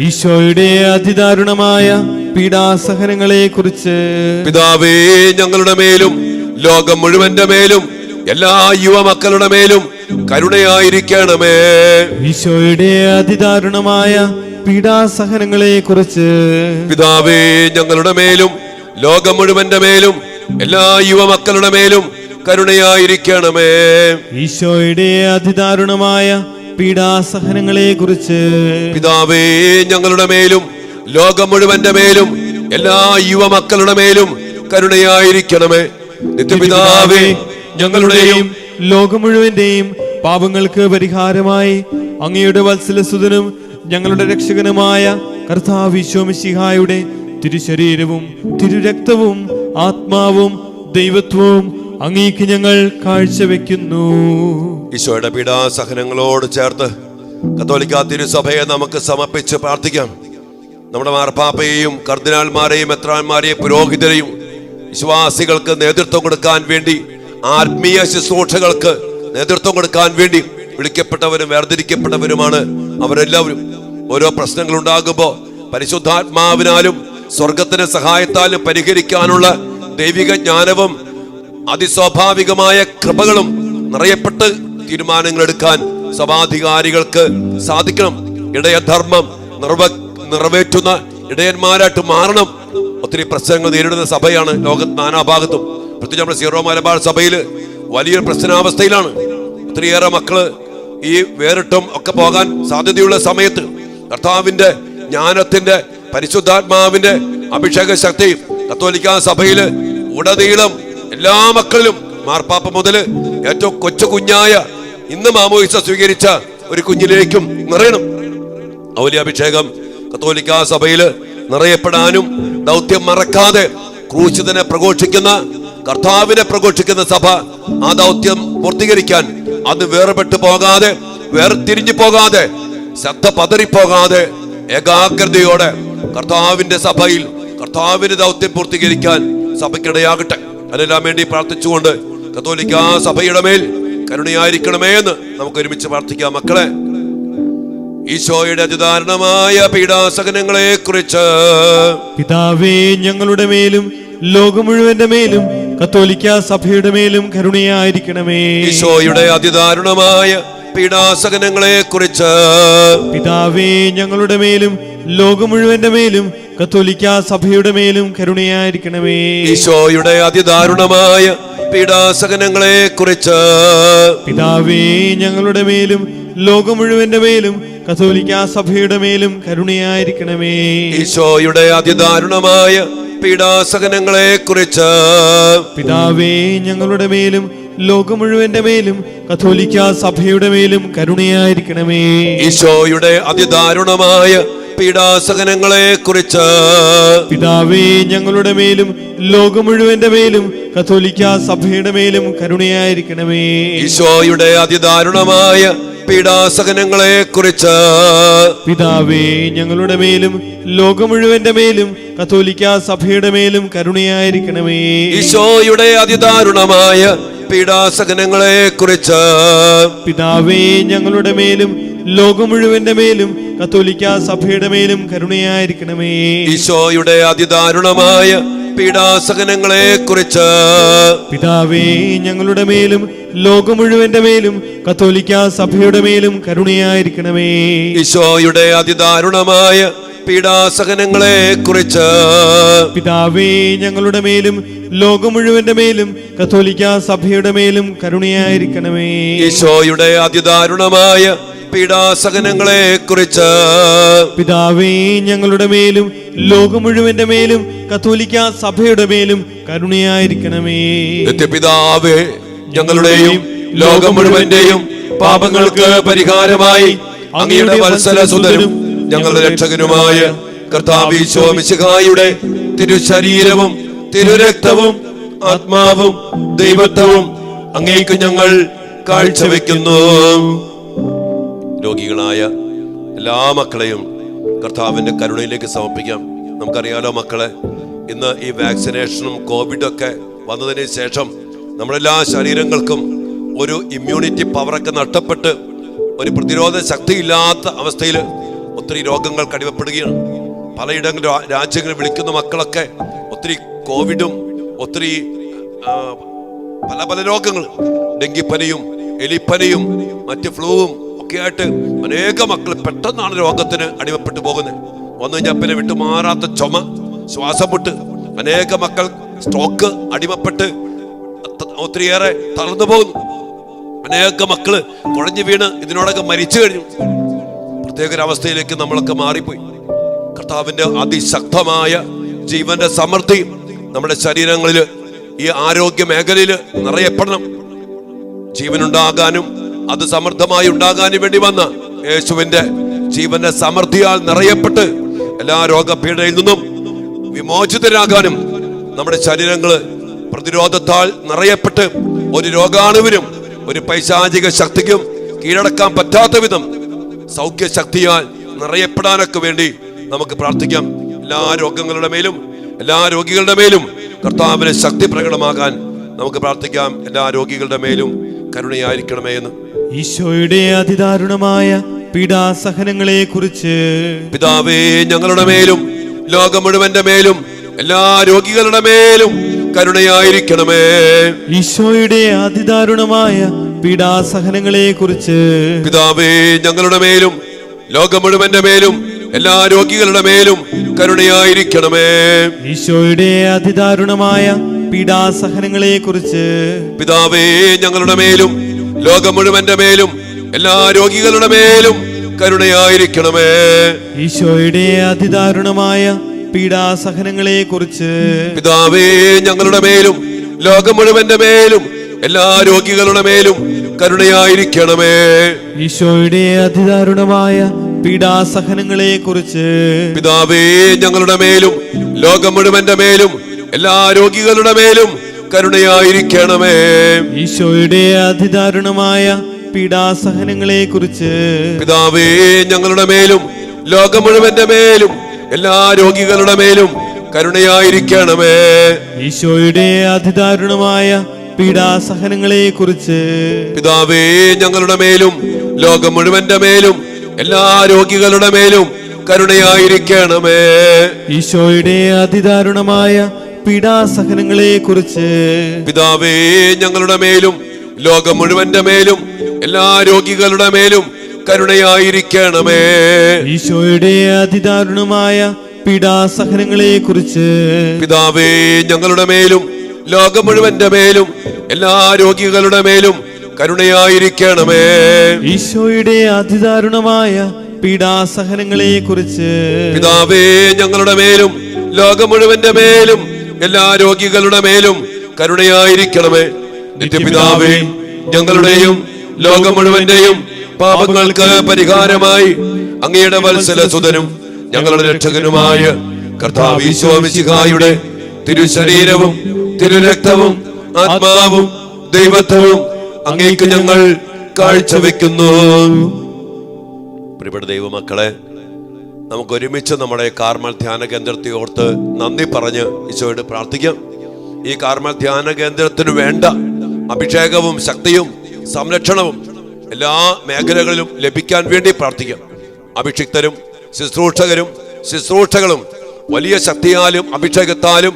ഈശോയുടെ അതിദാരുണമായ പീഡാസഹനങ്ങളെ കുറിച്ച്
പിതാവേ, ഞങ്ങളുടെ മേലും ലോകം മുഴുവന്റെ മേലും എല്ലാ യുവമക്കളുടെ മേലും കരുണയായിരിക്കണമേ.
ഈശോയുടെ അതിദാരുണമായ പീഡാസഹനങ്ങളെ കുറിച്ച്
പിതാവേ, ഞങ്ങളുടെ മേലും ലോകം മുഴുവന്റെ മേലും എല്ലാ യുവമക്കളുടെ മേലും കരുണയായിരിക്കണമേ.
ഈശോയുടെ അതിദാരുണമായ പീഡാസഹനങ്ങളെ കുറിച്ച്
പിതാവേ, ഞങ്ങളുടെ മേലും ലോകം മുഴുവന്റെ മേലും എല്ലാ യുവമക്കളുടെ മേലും കരുണയായിരിക്കണമേ. നിത്യപിതാവേ,
ഞങ്ങളുടെയും ലോകം മുഴുവന്റെയും പാപങ്ങൾക്ക് പരിഹാരമായി അങ്ങയുടെ വത്സലസുതനും ഞങ്ങളുടെ രക്ഷകനുമായ കർത്താവ് ഈശോ മിശിഹായുടെ തിരുശരീരവും തിരുരക്തവും ആത്മാവും ദൈവത്വവും അങ്ങേക്ക് ഞങ്ങൾ കാഴ്ചവെക്കുന്നു.
ഈശോയുടെ പീഡാസഹനങ്ങളോട് ചേർത്ത് കത്തോലിക്കാ തിരുസഭയെ നമുക്ക് സമർപ്പിച്ച് പ്രാർത്ഥിക്കാം. നമ്മുടെ മാർപ്പാപ്പയെയും കർദിനാൾമാരെയും മെത്രാന്മാരെയും പുരോഹിതരെയും വിശ്വാസികൾക്ക് നേതൃത്വം കൊടുക്കാൻ വേണ്ടി, ആത്മീയ ശുശ്രൂഷകൾക്ക് നേതൃത്വം കൊടുക്കാൻ വേണ്ടി വിളിക്കപ്പെട്ടവരും വേർതിരിക്കപ്പെട്ടവരുമാണ് അവരെല്ലാവരും. ഓരോ പ്രശ്നങ്ങൾ ഉണ്ടാകുമ്പോൾ പരിശുദ്ധാത്മാവിനാലും സ്വർഗത്തിന്റെ സഹായത്താലും പരിഹരിക്കാനുള്ള ദൈവിക ജ്ഞാനവും അതിസ്വാഭാവികമായ കൃപകളും നിറയപ്പെട്ട് തീരുമാനങ്ങൾ എടുക്കാൻ സഭാധികാരികൾക്ക് സാധിക്കണം. ഇടയധർമ്മം നിറവേറ്റുന്ന ഇടയന്മാരായിട്ട് മാറണം. ഒത്തിരി പ്രശ്നങ്ങൾ നേരിടുന്ന സഭയാണ് ലോകത്ത് നാനാഭാഗത്തും. പ്രത്യേകിച്ച് നമ്മുടെ സീറോ മലബാർ സഭയിൽ വലിയൊരു പ്രശ്നാവസ്ഥയിലാണ്. ഒത്തിരിയേറെ മക്കള് ഈ വേറിട്ടും ഒക്കെ പോകാൻ സാധ്യതയുള്ള സമയത്ത് കർത്താവിന്റെ ജ്ഞാനത്തിന്റെ പരിശുദ്ധാത്മാവിന്റെ അഭിഷേക ശക്തി കത്തോലിക്കാ സഭയില് ഉടനീളം എല്ലാ മക്കളിലും, മാർപ്പാപ്പ മുതല് ഏറ്റവും കൊച്ചു കുഞ്ഞായ ഇന്ന് മാമോദിസ സ്വീകരിച്ച ഒരു കുഞ്ഞിലേക്കും നിറയണം. ഔലിയാഭിഷേകം കത്തോലിക്കാ സഭയില് നിറയപ്പെടാനും ദൗത്യം മറക്കാതെ ക്രൂശിതനെ പ്രഘോഷിക്കുന്ന, കർത്താവിനെ പ്രഘോഷിക്കുന്ന സഭ ആ ദൗത്യം പൂർത്തീകരിക്കാൻ, അത് വേർപെട്ടു പോകാതെ, വേർതിരിഞ്ഞു പോകാതെ, ശ്രദ്ധ പതറിപ്പോകാതെ ഏകാഗ്രതയോടെ കർത്താവിന്റെ സഭയിൽ കർത്താവിന്റെ ദൗത്യം പൂർത്തീകരിക്കാൻ സഭയ്ക്കിടയാകട്ടെ. അതിനെല്ലാം വേണ്ടി പ്രാർത്ഥിച്ചുകൊണ്ട് കത്തോലിക്കാ സഭയുടെ മേൽ കരുണയായിരിക്കണമേ എന്ന് നമുക്ക് ഒരുമിച്ച് പ്രാർത്ഥിക്കാം. മക്കളെ, ഈശോയുടെ അതിദാരുണമായ പീഡാസഹനങ്ങളെ കുറിച്ച്
പിതാവേ ഞങ്ങളുടെ മേലും ലോകം മുഴുവന്റെ മേലും കത്തോലിക്കാ സഭയുടെ മേലും കരുണയായിരിക്കണമേ.
ഈശോയുടെ അതിദാരുണമായ പീഡാസഹനങ്ങളെ കുറിച്ച്
പിതാവേ ഞങ്ങളുടെ മേലും ലോകം മുഴുവന്റെ മേലും കത്തോലിക്കാ സഭയുടെ മേലും കരുണയായിരിക്കണമേ.
ഈശോയുടെ അതിദാരുണമായ പീഡാസഹനങ്ങളെ കുറിച്ച്
പിതാവേ ഞങ്ങളുടെ മേലും ലോകം മുഴുവന്റെ മേലും കത്തോലിക്കാ സഭയുടെ മേലും കരുണയായിരിക്കണമേ.
ഈശോയുടെ അതിദാരുണമായ പീഡാസഹനങ്ങളെ കുറിച്ച്
പിതാവേ ഞങ്ങളുടെ മേലും ലോകം മുഴുവന്റെ മേലും കത്തോലിക്കാ സഭയുടെ മേലും കരുണയായിരിക്കണമേ.
ഈശോയുടെ അതിദാരുണമായ പീഡാസഹനങ്ങളെ കുറിച്ച്
പിതാവേ ഞങ്ങളുടെ മേലും ലോകം മുഴുവന്റെ മേലും കത്തോലിക്കാ സഭയുടെ മേലും കരുണയായിരിക്കണമേ.
ഈശോയുടെ അതിദാരുണമായ പീഡാസഹനങ്ങളെ കുറിച്ച്
പിതാവേ ഞങ്ങളുടെ മേലും ലോകം മുഴുവന്റെ മേലും കത്തോലിക്കാ സഭയുടെ മേലും കരുണയായിരിക്കണമേ.
ഈശോയുടെ അതിദാരുണമായ പീഡാസഹനങ്ങളെ കുറിച്ച്
പിതാവേ ഞങ്ങളുടെ മേലും ലോകം മുഴുവന്റെ മേലും കത്തോലിക്കാ സഭയുടെ മേലും കരുണയായിരിക്കണമേ.
ഈശോയുടെ അതിദാരുണമായ പീഡാസഹനങ്ങളെ കുറിച്ച്
പിതാവേ ഞങ്ങളുടെ മേലും ലോകം മുഴുവന്റെ മേലും കത്തോലിക്കാ സഭയുടെ മേലും കരുണയായിരിക്കണമേ.
ഈശോയുടെ അതിദാരുണമായ പീഡാസഹനങ്ങളെ കുറിച്ച്
പിതാവേ ഞങ്ങളുടെ മേലും ലോകം മുഴുവന്റെ മേലും കത്തോലിക്കാ സഭയുടെ മേലും കരുണയായിരിക്കണമേ.
ഈശോയുടെ അതിദാരുണമായ പീഡാസഹനങ്ങളെ കുറിച്ച്
പിതാവേ ഞങ്ങളുടെ മേലും ലോകം മുഴുവന്റെ മേലും കത്തോലിക്കാ സഭയുടെ മേലും കരുണയായിരിക്കണമേ.
നിത്യപിതാവേ, ഞങ്ങളുടെയും ലോകം മുഴുവന്റെയും പാപങ്ങൾക്ക് പരിഹാരമായി അങ്ങയുടെ വത്സലസുതനും ഞങ്ങളുടെ രക്ഷകനുമായ കർത്താവ് ഈശോ മിശിഹായുടെ തിരുശരീരവും തിരുരക്തവും ആത്മാവും ദൈവത്വവും അങ്ങേക്ക് ഞങ്ങൾ കാഴ്ചവെക്കുന്നു. രോഗികളായ എല്ലാ മക്കളെയും കർത്താവിന്റെ കരുണയിലേക്ക് സമർപ്പിക്കാം. നമുക്കറിയാലോ മക്കളെ, ഇന്ന് ഈ വാക്സിനേഷനും കോവിഡും ഒക്കെ വന്നതിന് ശേഷം നമ്മളെല്ലാ ശരീരങ്ങൾക്കും ഒരു ഇമ്മ്യൂണിറ്റി പവറൊക്കെ നഷ്ടപ്പെട്ട് ഒരു പ്രതിരോധ ശക്തിയില്ലാത്ത അവസ്ഥയിൽ ഒത്തിരി രോഗങ്ങൾ കടിമപ്പെടുകയാണ്. പലയിടങ്ങളിൽ രാജ്യങ്ങളിൽ വിളിക്കുന്ന മക്കളൊക്കെ ഒത്തിരി കോവിഡും ഒത്തിരി പല പല രോഗങ്ങൾ, ഡെങ്കിപ്പനിയും എലിപ്പനിയും മറ്റ് ഫ്ലൂവും ഒക്കെ ആയിട്ട് അനേക മക്കൾ പെട്ടെന്നാണ് രോഗത്തിന് അടിമപ്പെട്ടു പോകുന്നത്. വന്നു കഴിഞ്ഞാൽ പിന്നെ വിട്ടുമാറാത്ത ചുമ, ശ്വാസം മുട്ട്, അനേക മക്കൾ സ്ട്രോക്ക് അടിമപ്പെട്ട് ഒത്തിരിയേറെ തളർന്നു പോകുന്നു. അനേക മക്കള് കുഴഞ്ഞു വീണ് ഇതിനോടൊക്കെ മരിച്ചു കഴിഞ്ഞു. പ്രത്യേക ഒരവസ്ഥയിലേക്ക് നമ്മളൊക്കെ മാറിപ്പോയി. കർത്താവിന്റെ അതിശക്തമായ ജീവന്റെ സമൃദ്ധി നമ്മുടെ ശരീരങ്ങളിൽ, ഈ ആരോഗ്യ മേഖലയിൽ നിറയപ്പെടണം. ജീവനുണ്ടാകാനും അത് സമൃദ്ധമായി ഉണ്ടാകാൻ വേണ്ടി വന്ന യേശുവിന്റെ ജീവന്റെ സമൃദ്ധിയാൽ നിറയപ്പെട്ട് എല്ലാ രോഗപീഠയിൽ നിന്നും വിമോചിതരാകാനും നമ്മുടെ ശരീരങ്ങള് പ്രതിരോധത്താൽ നിറയപ്പെട്ട് ഒരു രോഗാണുവിനും ഒരു പൈശാചിക ശക്തിക്കും കീഴടക്കാൻ പറ്റാത്ത വിധം സൗഖ്യശക്തിയാൽ നിറയപ്പെടാനൊക്കെ വേണ്ടി നമുക്ക് പ്രാർത്ഥിക്കാം. എല്ലാ രോഗങ്ങളുടെ മേലും എല്ലാ രോഗികളുടെ മേലും കർത്താവിന്റെ ശക്തി പ്രകടമാകാൻ നമുക്ക് പ്രാർത്ഥിക്കാം. എല്ലാ രോഗികളുടെ മേലും കരുണയായിരിക്കണമേ എന്ന്.
ഈശോയുടെ അതിദാരുണമായ പീഡാസഹനങ്ങളെ കുറിച്ച്
പിതാവേ, ഞങ്ങളുടെ മേലും ലോകം മുഴുവന്റെ മേലും എല്ലാ രോഗികളുടെ മേലും കരുണയായിരിക്കണമേ.
ഈശോയുടെ അതിദാരുണമായ പീഡാസഹനങ്ങളെ കുറിച്ച്
പിതാവേ, ഞങ്ങളുടെ മേലും ലോകം മുഴുവന്റെ മേലും എല്ലാ രോഗികളുടെ മേലും കരുണയായിരിക്കണമേ.
ഈശോയുടെ അതിദാരുണമായ പീഡാസഹനങ്ങളെ കുറിച്ച്
പിതാവേ, ഞങ്ങളുടെ മേലും ലോകം മുഴുവന്റെ മേലും എല്ലാ രോഗികളുടെ മേലും കരുണയായിരിക്കണമേ.
ഈശോയുടെ അതിദാരുണമായ പീഡാസഹനങ്ങളെ കുറിച്ച്
പിതാവേ, ഞങ്ങളുടെ മേലും ലോകം മുഴുവന്റെ മേലും എല്ലാ രോഗികളുടെ മേലും കരുണയായിരിക്കണമേ.
ഈശോയുടെ അതിദാരുണമായ പീഡാസഹനങ്ങളെ കുറിച്ച്
പിതാവേ, ഞങ്ങളുടെ മേലും ലോകം മുഴുവന്റെ മേലും എല്ലാ രോഗികളുടെ മേലും കരുണയായിരിക്കണമേ.
ഈശോയുടെ അതിദാരുണമായ പീഡാസഹനങ്ങളെ കുറിച്ച്
പിതാവേ, ഞങ്ങളുടെ മേലും ലോകം മുഴുവന്റെ മേലും എല്ലാ രോഗികളുടെ മേലും കരുണയായിരിക്കണമേ.
ഈശോയുടെ അതിദാരുണമായ പീഡാസഹനങ്ങളെ കുറിച്ച്
പിതാവേ, ഞങ്ങളുടെ മേലും ലോകം മുഴുവന്റെ മേലും എല്ലാ രോഗികളുടെ മേലും കരുണയായിരിക്കണമേ.
ഈശോയുടെ അതിദാരുണമായ പീഡാസഹനങ്ങളെ കുറിച്ച്
പിതാവേ, ഞങ്ങളുടെ മേലും ലോകം മുഴുവന്റെ മേലും എല്ലാ രോഗികളുടെ മേലും കരുണയായിരിക്കണമേ.
ഈശോയുടെ അതിദാരുണമായ പീഡാസഹനങ്ങളെ കുറിച്ച്
പിതാവേ, ഞങ്ങളുടെ മേലും ലോകം മുഴുവന്റെ മേലും എല്ലാ രോഗികളുടെ മേലും കരുണയായിരിക്കണമേ.
ഈശോയുടെ അതിദാരുണമായ പീഡാസഹനങ്ങളെ കുറിച്ച്
പിതാവേ, ഞങ്ങളുടെ മേലും ലോകം മുഴുവന്റെ മേലും എല്ലാ രോഗികളുടെ മേലും കരുണയായിരിക്കണമേ. നിത്യപിതാവേ, ഞങ്ങളുടെയും ലോകം മുഴുവന്റെയും പാപങ്ങൾക്ക് പരിഹാരമായി അങ്ങയുടെ വത്സലസുതനും ഞങ്ങളുടെ രക്ഷകനുമായ കർത്താവ് ഈശോ മിശിഹായുടെ തിരുശരീരവും തിരുരക്തവും ആത്മാവും ദൈവത്വവും അങ്ങേക്ക് ഞങ്ങൾ കാഴ്ചവെക്കുന്നു. പ്രിയപ്പെട്ട ദൈവമക്കളെ, നമുക്ക് ഒരുമിച്ച് നമ്മുടെ കാർമൽ ധ്യാന കേന്ദ്രത്തെ ഓർത്ത് നന്ദി പറഞ്ഞ് ഈശോയോട് പ്രാർത്ഥിക്കാം. ഈ കാർമൽ ധ്യാന കേന്ദ്രത്തിന് വേണ്ട അഭിഷേകവും ശക്തിയും സംരക്ഷണവും എല്ലാ മേഖലകളിലും ലഭിക്കാൻ വേണ്ടി പ്രാർത്ഥിക്കാം. അഭിഷിക്തരും ശുശ്രൂഷകളും വലിയ ശക്തിയാലും അഭിഷേകത്താലും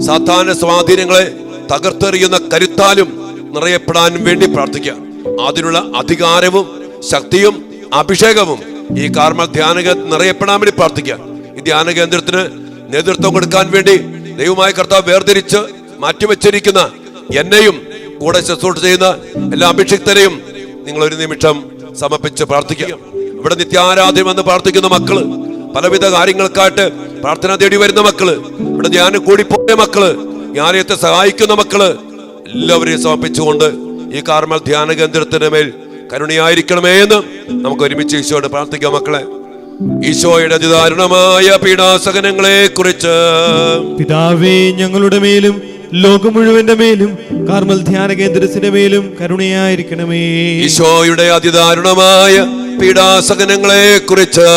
സാത്താന്യ സ്വാധീനങ്ങളെ തകർത്തെറിയുന്ന കരുത്താലും നിറയപ്പെടാനും വേണ്ടി പ്രാർത്ഥിക്കാം. അതിനുള്ള അധികാരവും ശക്തിയും അഭിഷേകവും ഈ കാർമൽ ധ്യാന നിറയപ്പെടാൻ വേണ്ടി പ്രാർത്ഥിക്കാം. ഈ ധ്യാന കേന്ദ്രത്തിന് നേതൃത്വം കൊടുക്കാൻ വേണ്ടി ദൈവമായ കർത്താവ് വേർതിരിച്ച് മാറ്റിവെച്ചിരിക്കുന്ന എന്നെയും കൂടെ ശുശ്രൂഷ ചെയ്യുന്ന എല്ലാ അഭിഷിക്തരെയും നിങ്ങൾ ഒരു നിമിഷം സമർപ്പിച്ച് പ്രാർത്ഥിക്കുക. ഇവിടെ നിത്യാരാധ്യം എന്ന് പ്രാർത്ഥിക്കുന്ന മക്കള്, പലവിധ കാര്യങ്ങൾക്കായിട്ട് പ്രാർത്ഥന തേടി വരുന്ന മക്കള്, ഇവിടെ ധ്യാനം കൂടിപ്പോയ മക്കള്, ജ്ഞാനത്തെ സഹായിക്കുന്ന മക്കള്, എല്ലാവരെയും സമർപ്പിച്ചുകൊണ്ട് ഈ കാർമൽ ധ്യാന കേന്ദ്രത്തിന്റെ മേൽ കരുണയായിരിക്കണമേ എന്ന് നമുക്ക് ഒരുമിച്ച് ഈശോയോട് പ്രാർത്ഥിക്കാം. മക്കളെ, ഈശോയുടെ അതിദാരുണമായ പീഡാസഹനങ്ങളെ കുറിച്ച്
പിതാവേ, ഞങ്ങളുടെ മേലും ലോകം മുഴുവന്റെ മേലും കാർമൽ ധ്യാന കേന്ദ്രത്തിന്റെ മേലും കരുണയായിരിക്കണമേ.
ഈശോയുടെ അതിദാരുണമായ പീഡാസഹനങ്ങളെ കുറിച്ച്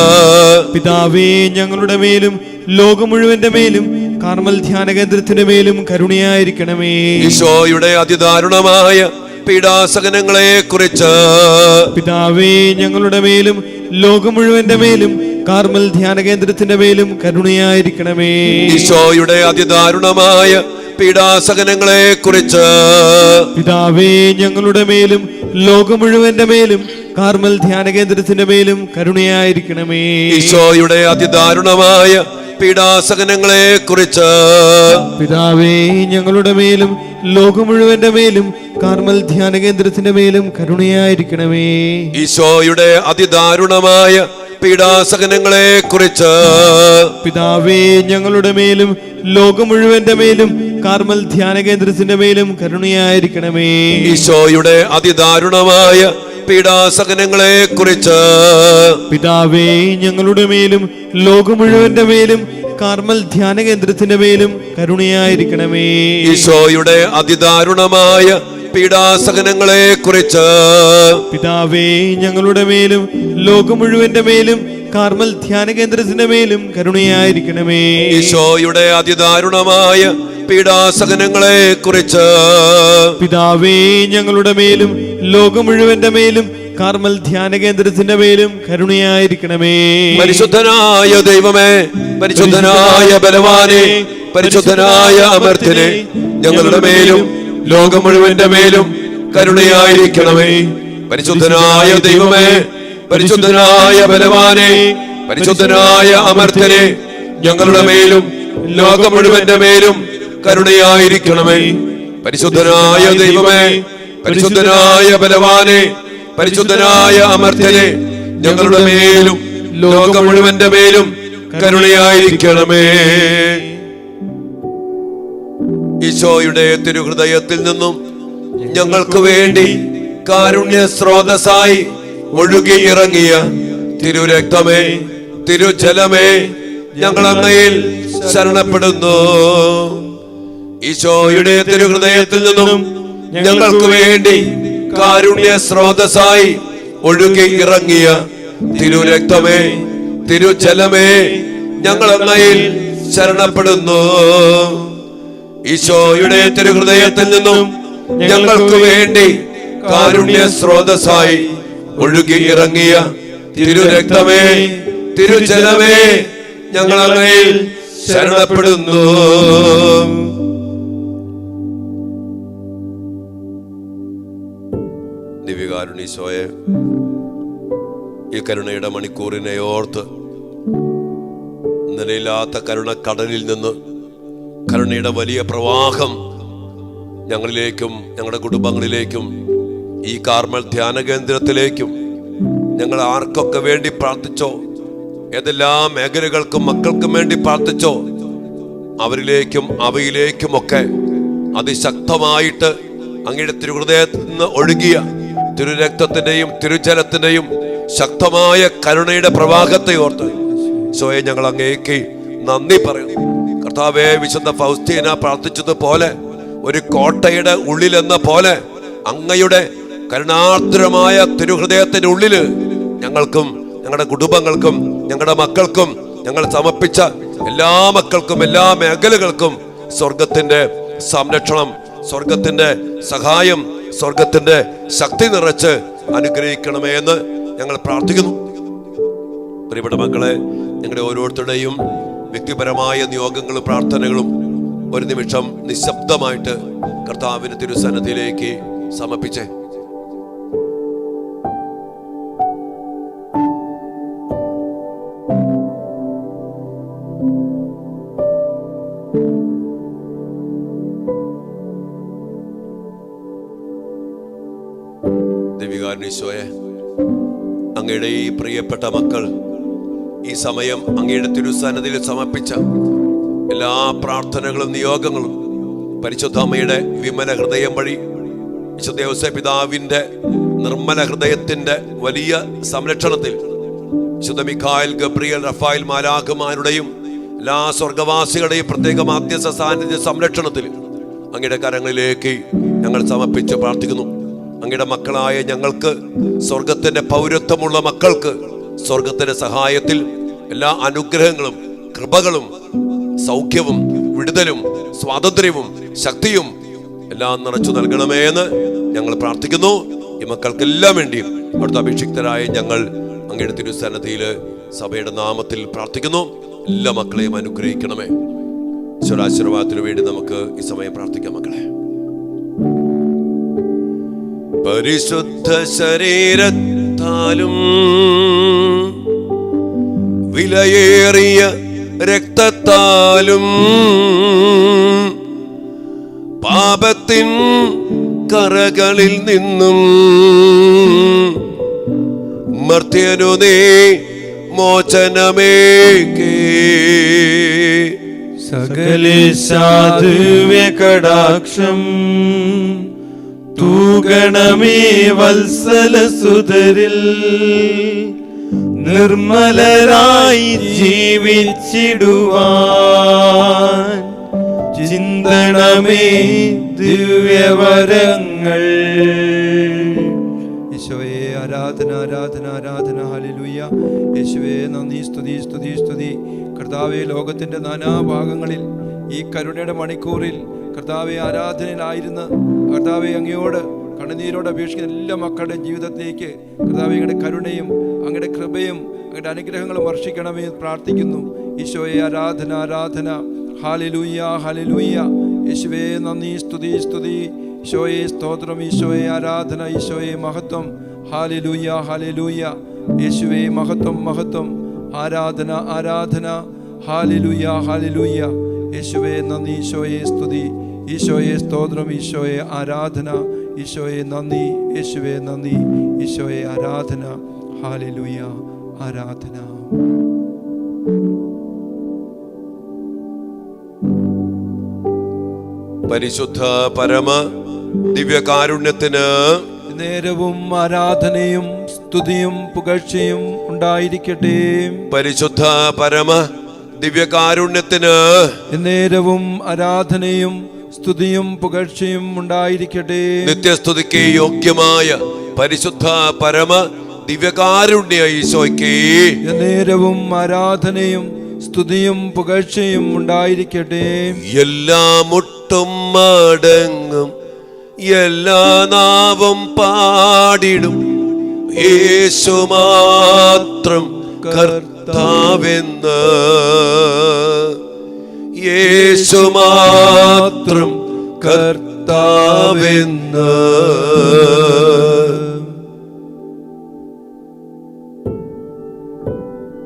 പിതാവേ, ഞങ്ങളുടെ മേലും ലോകം മുഴുവന്റെ മേലും കാർമൽ ധ്യാന കേന്ദ്രത്തിന്റെ മേലും കരുണയായിരിക്കണമേ.
ഈശോയുടെ അതിദാരുണമായ പീഡാസഹനങ്ങളെ കുറിച്ച്
പിതാവേ, ഞങ്ങളുടെ മേലും ലോകം മുഴുവന്റെ മേലും കാർമൽ ധ്യാന കേന്ദ്രത്തിന്റെ മേലും കരുണയായിരിക്കണമേ.
ഈശോയുടെ അതിദാരുണമായ പീഡാസഹനങ്ങളെ കുറിച്ച്
പിതാവേ, ഞങ്ങളുടെ മേലും ലോകം മുഴുവന്റെ മേലും കാർമൽ ധ്യാന കേന്ദ്രത്തിന്റെ മേലും കരുണയായിരിക്കണമേ.
ഈശോയുടെ അതിദാരുണമായ പീഡാസഹനങ്ങളെ കുറിച്ച്
പിതാവേ, ഞങ്ങളുടെ മേലും ലോകം മുഴുവന്റെ മേലും കാർമൽ ധ്യാന കേന്ദ്രത്തിന്റെ മേലും കരുണയായിരിക്കണമേ.
ഈശോയുടെ അതിദാരുണമായ പീഡാസഹനങ്ങളെ കുറിച്ച്
പിതാവേ, ഞങ്ങളുടെ മേലും ലോകം മുഴുവന്റെ മേലും കാർമൽ ധ്യാന കേന്ദ്രത്തിന്റെ മേലും കരുണയായിരിക്കണമേ.
ഈശോയുടെ അതിദാരുണമായ പീഡാസഹനങ്ങളെ കുറിച്ച്
പിതാവേ ഞങ്ങളുടെ മേലും ലോകം മുഴുവന്റെ മേലും കാർമൽ ധ്യാന കേന്ദ്രത്തിന്റെ മേലും കരുണയായിരിക്കണമേ.
ഈശോയുടെ അതിദാരുണമായ പീഡാസഹനങ്ങളെ കുറിച്ച്
പിതാവേ ഞങ്ങളുടെ മേലും ലോകം മുഴുവന്റെ മേലും കാർമൽ ധ്യാന കേന്ദ്രത്തിന്റെ മേലും കരുണയായിരിക്കണമേ.
ഈശോയുടെ അതിദാരുണമായ പീഡാസഹനങ്ങളെ കുറിച്ച്
പിതാവേ ഞങ്ങളുടെ മേലും ലോകം മുഴുവന്റെ മേലും കാർമൽ ധ്യാന കേന്ദ്രത്തിന്റെ മേലും കരുണയായിരിക്കണമേ.
പരിശുദ്ധനായ ദൈവമേ, പരിശുദ്ധനായ ബലവാനെ, പരിശുദ്ധനായ അമർത്യനെ, ഞങ്ങളുടെ മേലും ലോകം മുഴുവന്റെ മേലും കരുണയായിരിക്കണമേ. പരിശുദ്ധനായ ദൈവമേ, പരിശുദ്ധനായ ബലവാനെ, പരിശുദ്ധനായ അമർത്യനെ, ഞങ്ങളുടെ മേലും ലോകം മുഴുവന്റെ മേലും കരുണയായിരിക്കണമേ. പരിശുദ്ധനായ ദൈവമേ, പരിശുദ്ധനായ ബലവാനെ, പരിശുദ്ധനായ അമർത്യനെ, ഞങ്ങളുടെ മേലും ലോകം മുഴുവന്റെ മേലും കരുണയായിരിക്കണമേ. ഈശോയുടെ തിരുഹൃദയത്തിൽ നിന്നും ഞങ്ങൾക്ക് വേണ്ടി കാരുണ്യ സ്രോതസ്സായി ഒഴുകി ഇറങ്ങിയ തിരുരക്തമേ, തിരുജലമേ, ഞങ്ങൾ അങ്ങയിൽ ശരണപ്പെടുന്നു. ഈശോയുടെ തിരുഹൃദയത്തിൽ നിന്നും ഞങ്ങൾക്ക് വേണ്ടി കാരുണ്യ സ്രോതസ്സായി ഒഴുകി ഇറങ്ങിയ തിരുരക്തമേ, തിരുജലമേ, ഞങ്ങൾ അങ്ങയിൽ ശരണപ്പെടുന്നു. ഈശോയുടെ തിരുഹൃദയത്തിൽ നിന്നും ഞങ്ങൾക്ക് വേണ്ടി കാരുണ്യ സ്രോതസ്സായി ഒഴുകി ഇറങ്ങിയ തിരുരക്തമേ, തിരുജലമേ, ഞങ്ങൾ അങ്ങയിൽ ശരണപ്പെടുന്നു. ദിവ്യകാരുണ്യീശോയെ, ഈ കരുണയുടെ മണിക്കൂറിനെ ഓർത്ത് നിലയില്ലാത്ത കരുണക്കടലിൽ നിന്ന് കരുണയുടെ വലിയ പ്രവാഹം ഞങ്ങളിലേക്കും ഞങ്ങളുടെ കുടുംബങ്ങളിലേക്കും ഈ കാർമൽ ധ്യാന കേന്ദ്രത്തിലേക്കും ഞങ്ങൾ ആർക്കൊക്കെ വേണ്ടി പ്രാർത്ഥിച്ചോ, ഏതെല്ലാം മേഖലകൾക്കും മക്കൾക്കും വേണ്ടി പ്രാർത്ഥിച്ചോ, അവരിലേക്കും അവയിലേക്കുമൊക്കെ അതിശക്തമായിട്ട് അങ്ങയുടെ തിരുഹൃദയത്തിൽ നിന്ന് ഒഴുകിയ തിരുരക്തത്തിന്റെയും തിരുജലത്തിന്റെയും ശക്തമായ കരുണയുടെ പ്രവാഹത്തെ ഓർത്ത് ഈശോയെ ഞങ്ങൾ അങ്ങേക്ക് നന്ദി പറയുന്നു. കർത്താവേ, വിശുദ്ധ ഫൗസ്തീന പ്രാർത്ഥിച്ചതുപോലെ ഒരു കോട്ടയുടെ ഉള്ളിലെന്ന പോലെ അങ്ങയുടെ കരുണാർദ്രമായ തിരുഹൃദയത്തിന്റെ ഉള്ളില് ഞങ്ങൾക്കും ഞങ്ങളുടെ കുടുംബങ്ങൾക്കും ഞങ്ങളുടെ മക്കൾക്കും ഞങ്ങൾ സമർപ്പിച്ച എല്ലാ മക്കൾക്കും എല്ലാ മേഖലകൾക്കും സ്വർഗത്തിന്റെ സംരക്ഷണം, സ്വർഗത്തിന്റെ സഹായം, സ്വർഗത്തിന്റെ ശക്തി നിറച്ച് അനുഗ്രഹിക്കണമേ എന്ന് ഞങ്ങൾ പ്രാർത്ഥിക്കുന്നു. പ്രിയപ്പെട്ട മക്കളെ, ഞങ്ങളുടെ ഓരോരുത്തരുടെയും വ്യക്തിപരമായ നിയോഗങ്ങളും പ്രാർത്ഥനകളും ഒരു നിമിഷം നിശബ്ദമായിട്ട് കർത്താവിന്റെ തിരുസന്നിധിയിലേക്ക് സമർപ്പിച്ചേ. ദിവ്യകാരുണ്യീശോയെ, അങ്ങയുടെ ഈ പ്രിയപ്പെട്ട മക്കൾ ഈ സമയം അങ്ങയുടെ തിരുസന്നിധിയിൽ സമർപ്പിച്ച എല്ലാ പ്രാർത്ഥനകളും നിയോഗങ്ങളും പരിശുദ്ധ അമ്മയുടെ വിമല ഹൃദയം വഴി വിശുദ്ധ ഔസേപ്പ് പിതാവിന്റെ നിർമ്മല ഹൃദയത്തിന്റെ വലിയ സംരക്ഷണത്തിൽ വിശുദ്ധ മിഖായേൽ, ഗബ്രിയേൽ, റഫായേൽ മാലാഖമാരുടെയും എല്ലാ സ്വർഗവാസികളുടെയും പ്രത്യേക മാധ്യസ്ഥ സാന്നിധ്യ സംരക്ഷണത്തിൽ അങ്ങയുടെ കരങ്ങളിലേക്ക് ഞങ്ങൾ സമർപ്പിച്ച് പ്രാർത്ഥിക്കുന്നു. അങ്ങയുടെ മക്കളായ ഞങ്ങൾക്ക്, സ്വർഗത്തിന്റെ പൗരത്വമുള്ള മക്കൾക്ക് സ്വർഗത്തിന്റെ സഹായത്തിൽ എല്ലാ അനുഗ്രഹങ്ങളും കൃപകളും സൗഖ്യവും വിടുതലും സ്വാതന്ത്ര്യവും ശക്തിയും എല്ലാം നിറച്ചു നൽകണമേ എന്ന് ഞങ്ങൾ പ്രാർത്ഥിക്കുന്നു. ഈ മക്കൾക്കെല്ലാം വേണ്ടിയും അവിടുത്തെ അഭിഷിക്തരായ ഞങ്ങൾ അങ്ങയുടെ തിരുസന്നിധിയില് സഭയുടെ നാമത്തിൽ പ്രാർത്ഥിക്കുന്നു. എല്ലാ മക്കളെയും അനുഗ്രഹിക്കണമേ. ഈശ്വരാശീർവാദത്തിനു വേണ്ടി നമുക്ക് ഈ സമയം പ്രാർത്ഥിക്കാം. മക്കളെ, പരിശുദ്ധ ശരീരത്താലും വിലയേറിയ രക്തത്താലും പാപത്തിൻ കറകളിൽ നിന്നും മർത്യനു നീ മോചനമേകേ.
സകലേശാദിവ്യ കടാക്ഷം
തൂകണമേ വത്സല സുതരിൽ നിർമ്മലരായി ജീവിച്ചിടുവാൻ ചിന്തണമേ ദിവ്യവരങ്ങൾ. യേശുവേ ആരാധന ആരാധന ആരാധന. ഹല്ലേലൂയ. യേശുവേ നന്ദി, സ്തുതി സ്തുതി സ്തുതി. കർത്താവേ, ലോകത്തിന്റെ നാനാഭാഗങ്ങളിൽ ഈ കരുണയുടെ മണിക്കൂറിൽ കർത്താവെ ആരാധനയിലായിരുന്ന കർത്താവെ അങ്ങയോട് കണ്ണുനീരോട് അപേക്ഷിക്കുന്ന എല്ലാ മക്കളുടെ ജീവിതത്തിലേക്ക് കർത്താവെ അങ്ങയുടെ കരുണയും അങ്ങയുടെ കൃപയും അങ്ങയുടെ അനുഗ്രഹങ്ങളും വർഷിക്കണമേ എന്ന് പ്രാർത്ഥിക്കുന്നു. ഈശോയെ ആരാധന ആരാധന. Hallelujah hallelujah. യേശുവേ നന്ദി, സ്തുതി സ്തുതി. ഈശോയെ സ്തോത്രം, ഈശോയെ ആരാധന, ഈശോയെ മഹത്വം. Hallelujah hallelujah. യേശുവേ മഹത്വം മഹത്വം. ആരാധന ആരാധന. Hallelujah hallelujah. യേശുവേ നന്ദി, ഈശോയെ സ്തുതി, ഈശോയെ സ്തോത്രം, ഈശോയെ ആരാധന, ഈശോയെ നന്ദി, യേശുവേ നന്ദി, ഈശോയെ ആരാധന. ഹല്ലേലൂയ ആരാധന.
പരിശുദ്ധ പരമ ദിവ്യകാരുണ്യത്തിന്
നേരവും ആരാധനയും സ്തുതിയും പുകഴ്ചയും ഉണ്ടായിരിക്കട്ടെ.
പരിശുദ്ധ പരമ ദിവ്യകാരുണ്യത്തിന്
നേരവും ആരാധനയും സ്തുതിയും പുകഴ്ചയും ഉണ്ടായിരിക്കട്ടെ.
നിത്യസ്തുതിക്ക് യോഗ്യമായ പരിശുദ്ധ പരമ ദിവ്യകാരുണ്യ ഈശോയ്ക്ക്
നേരവും ആരാധനയും സ്തുതിയും പുകഴ്ചയും ഉണ്ടായിരിക്കട്ടെ.
എല്ലാ മുട്ടും മടങ്ങും എല്ലാ നാവും പാടിടും യേശു മാത്രം കർത്താവെന്ന്, യേശു മാത്രം കർത്താവെന്ന്.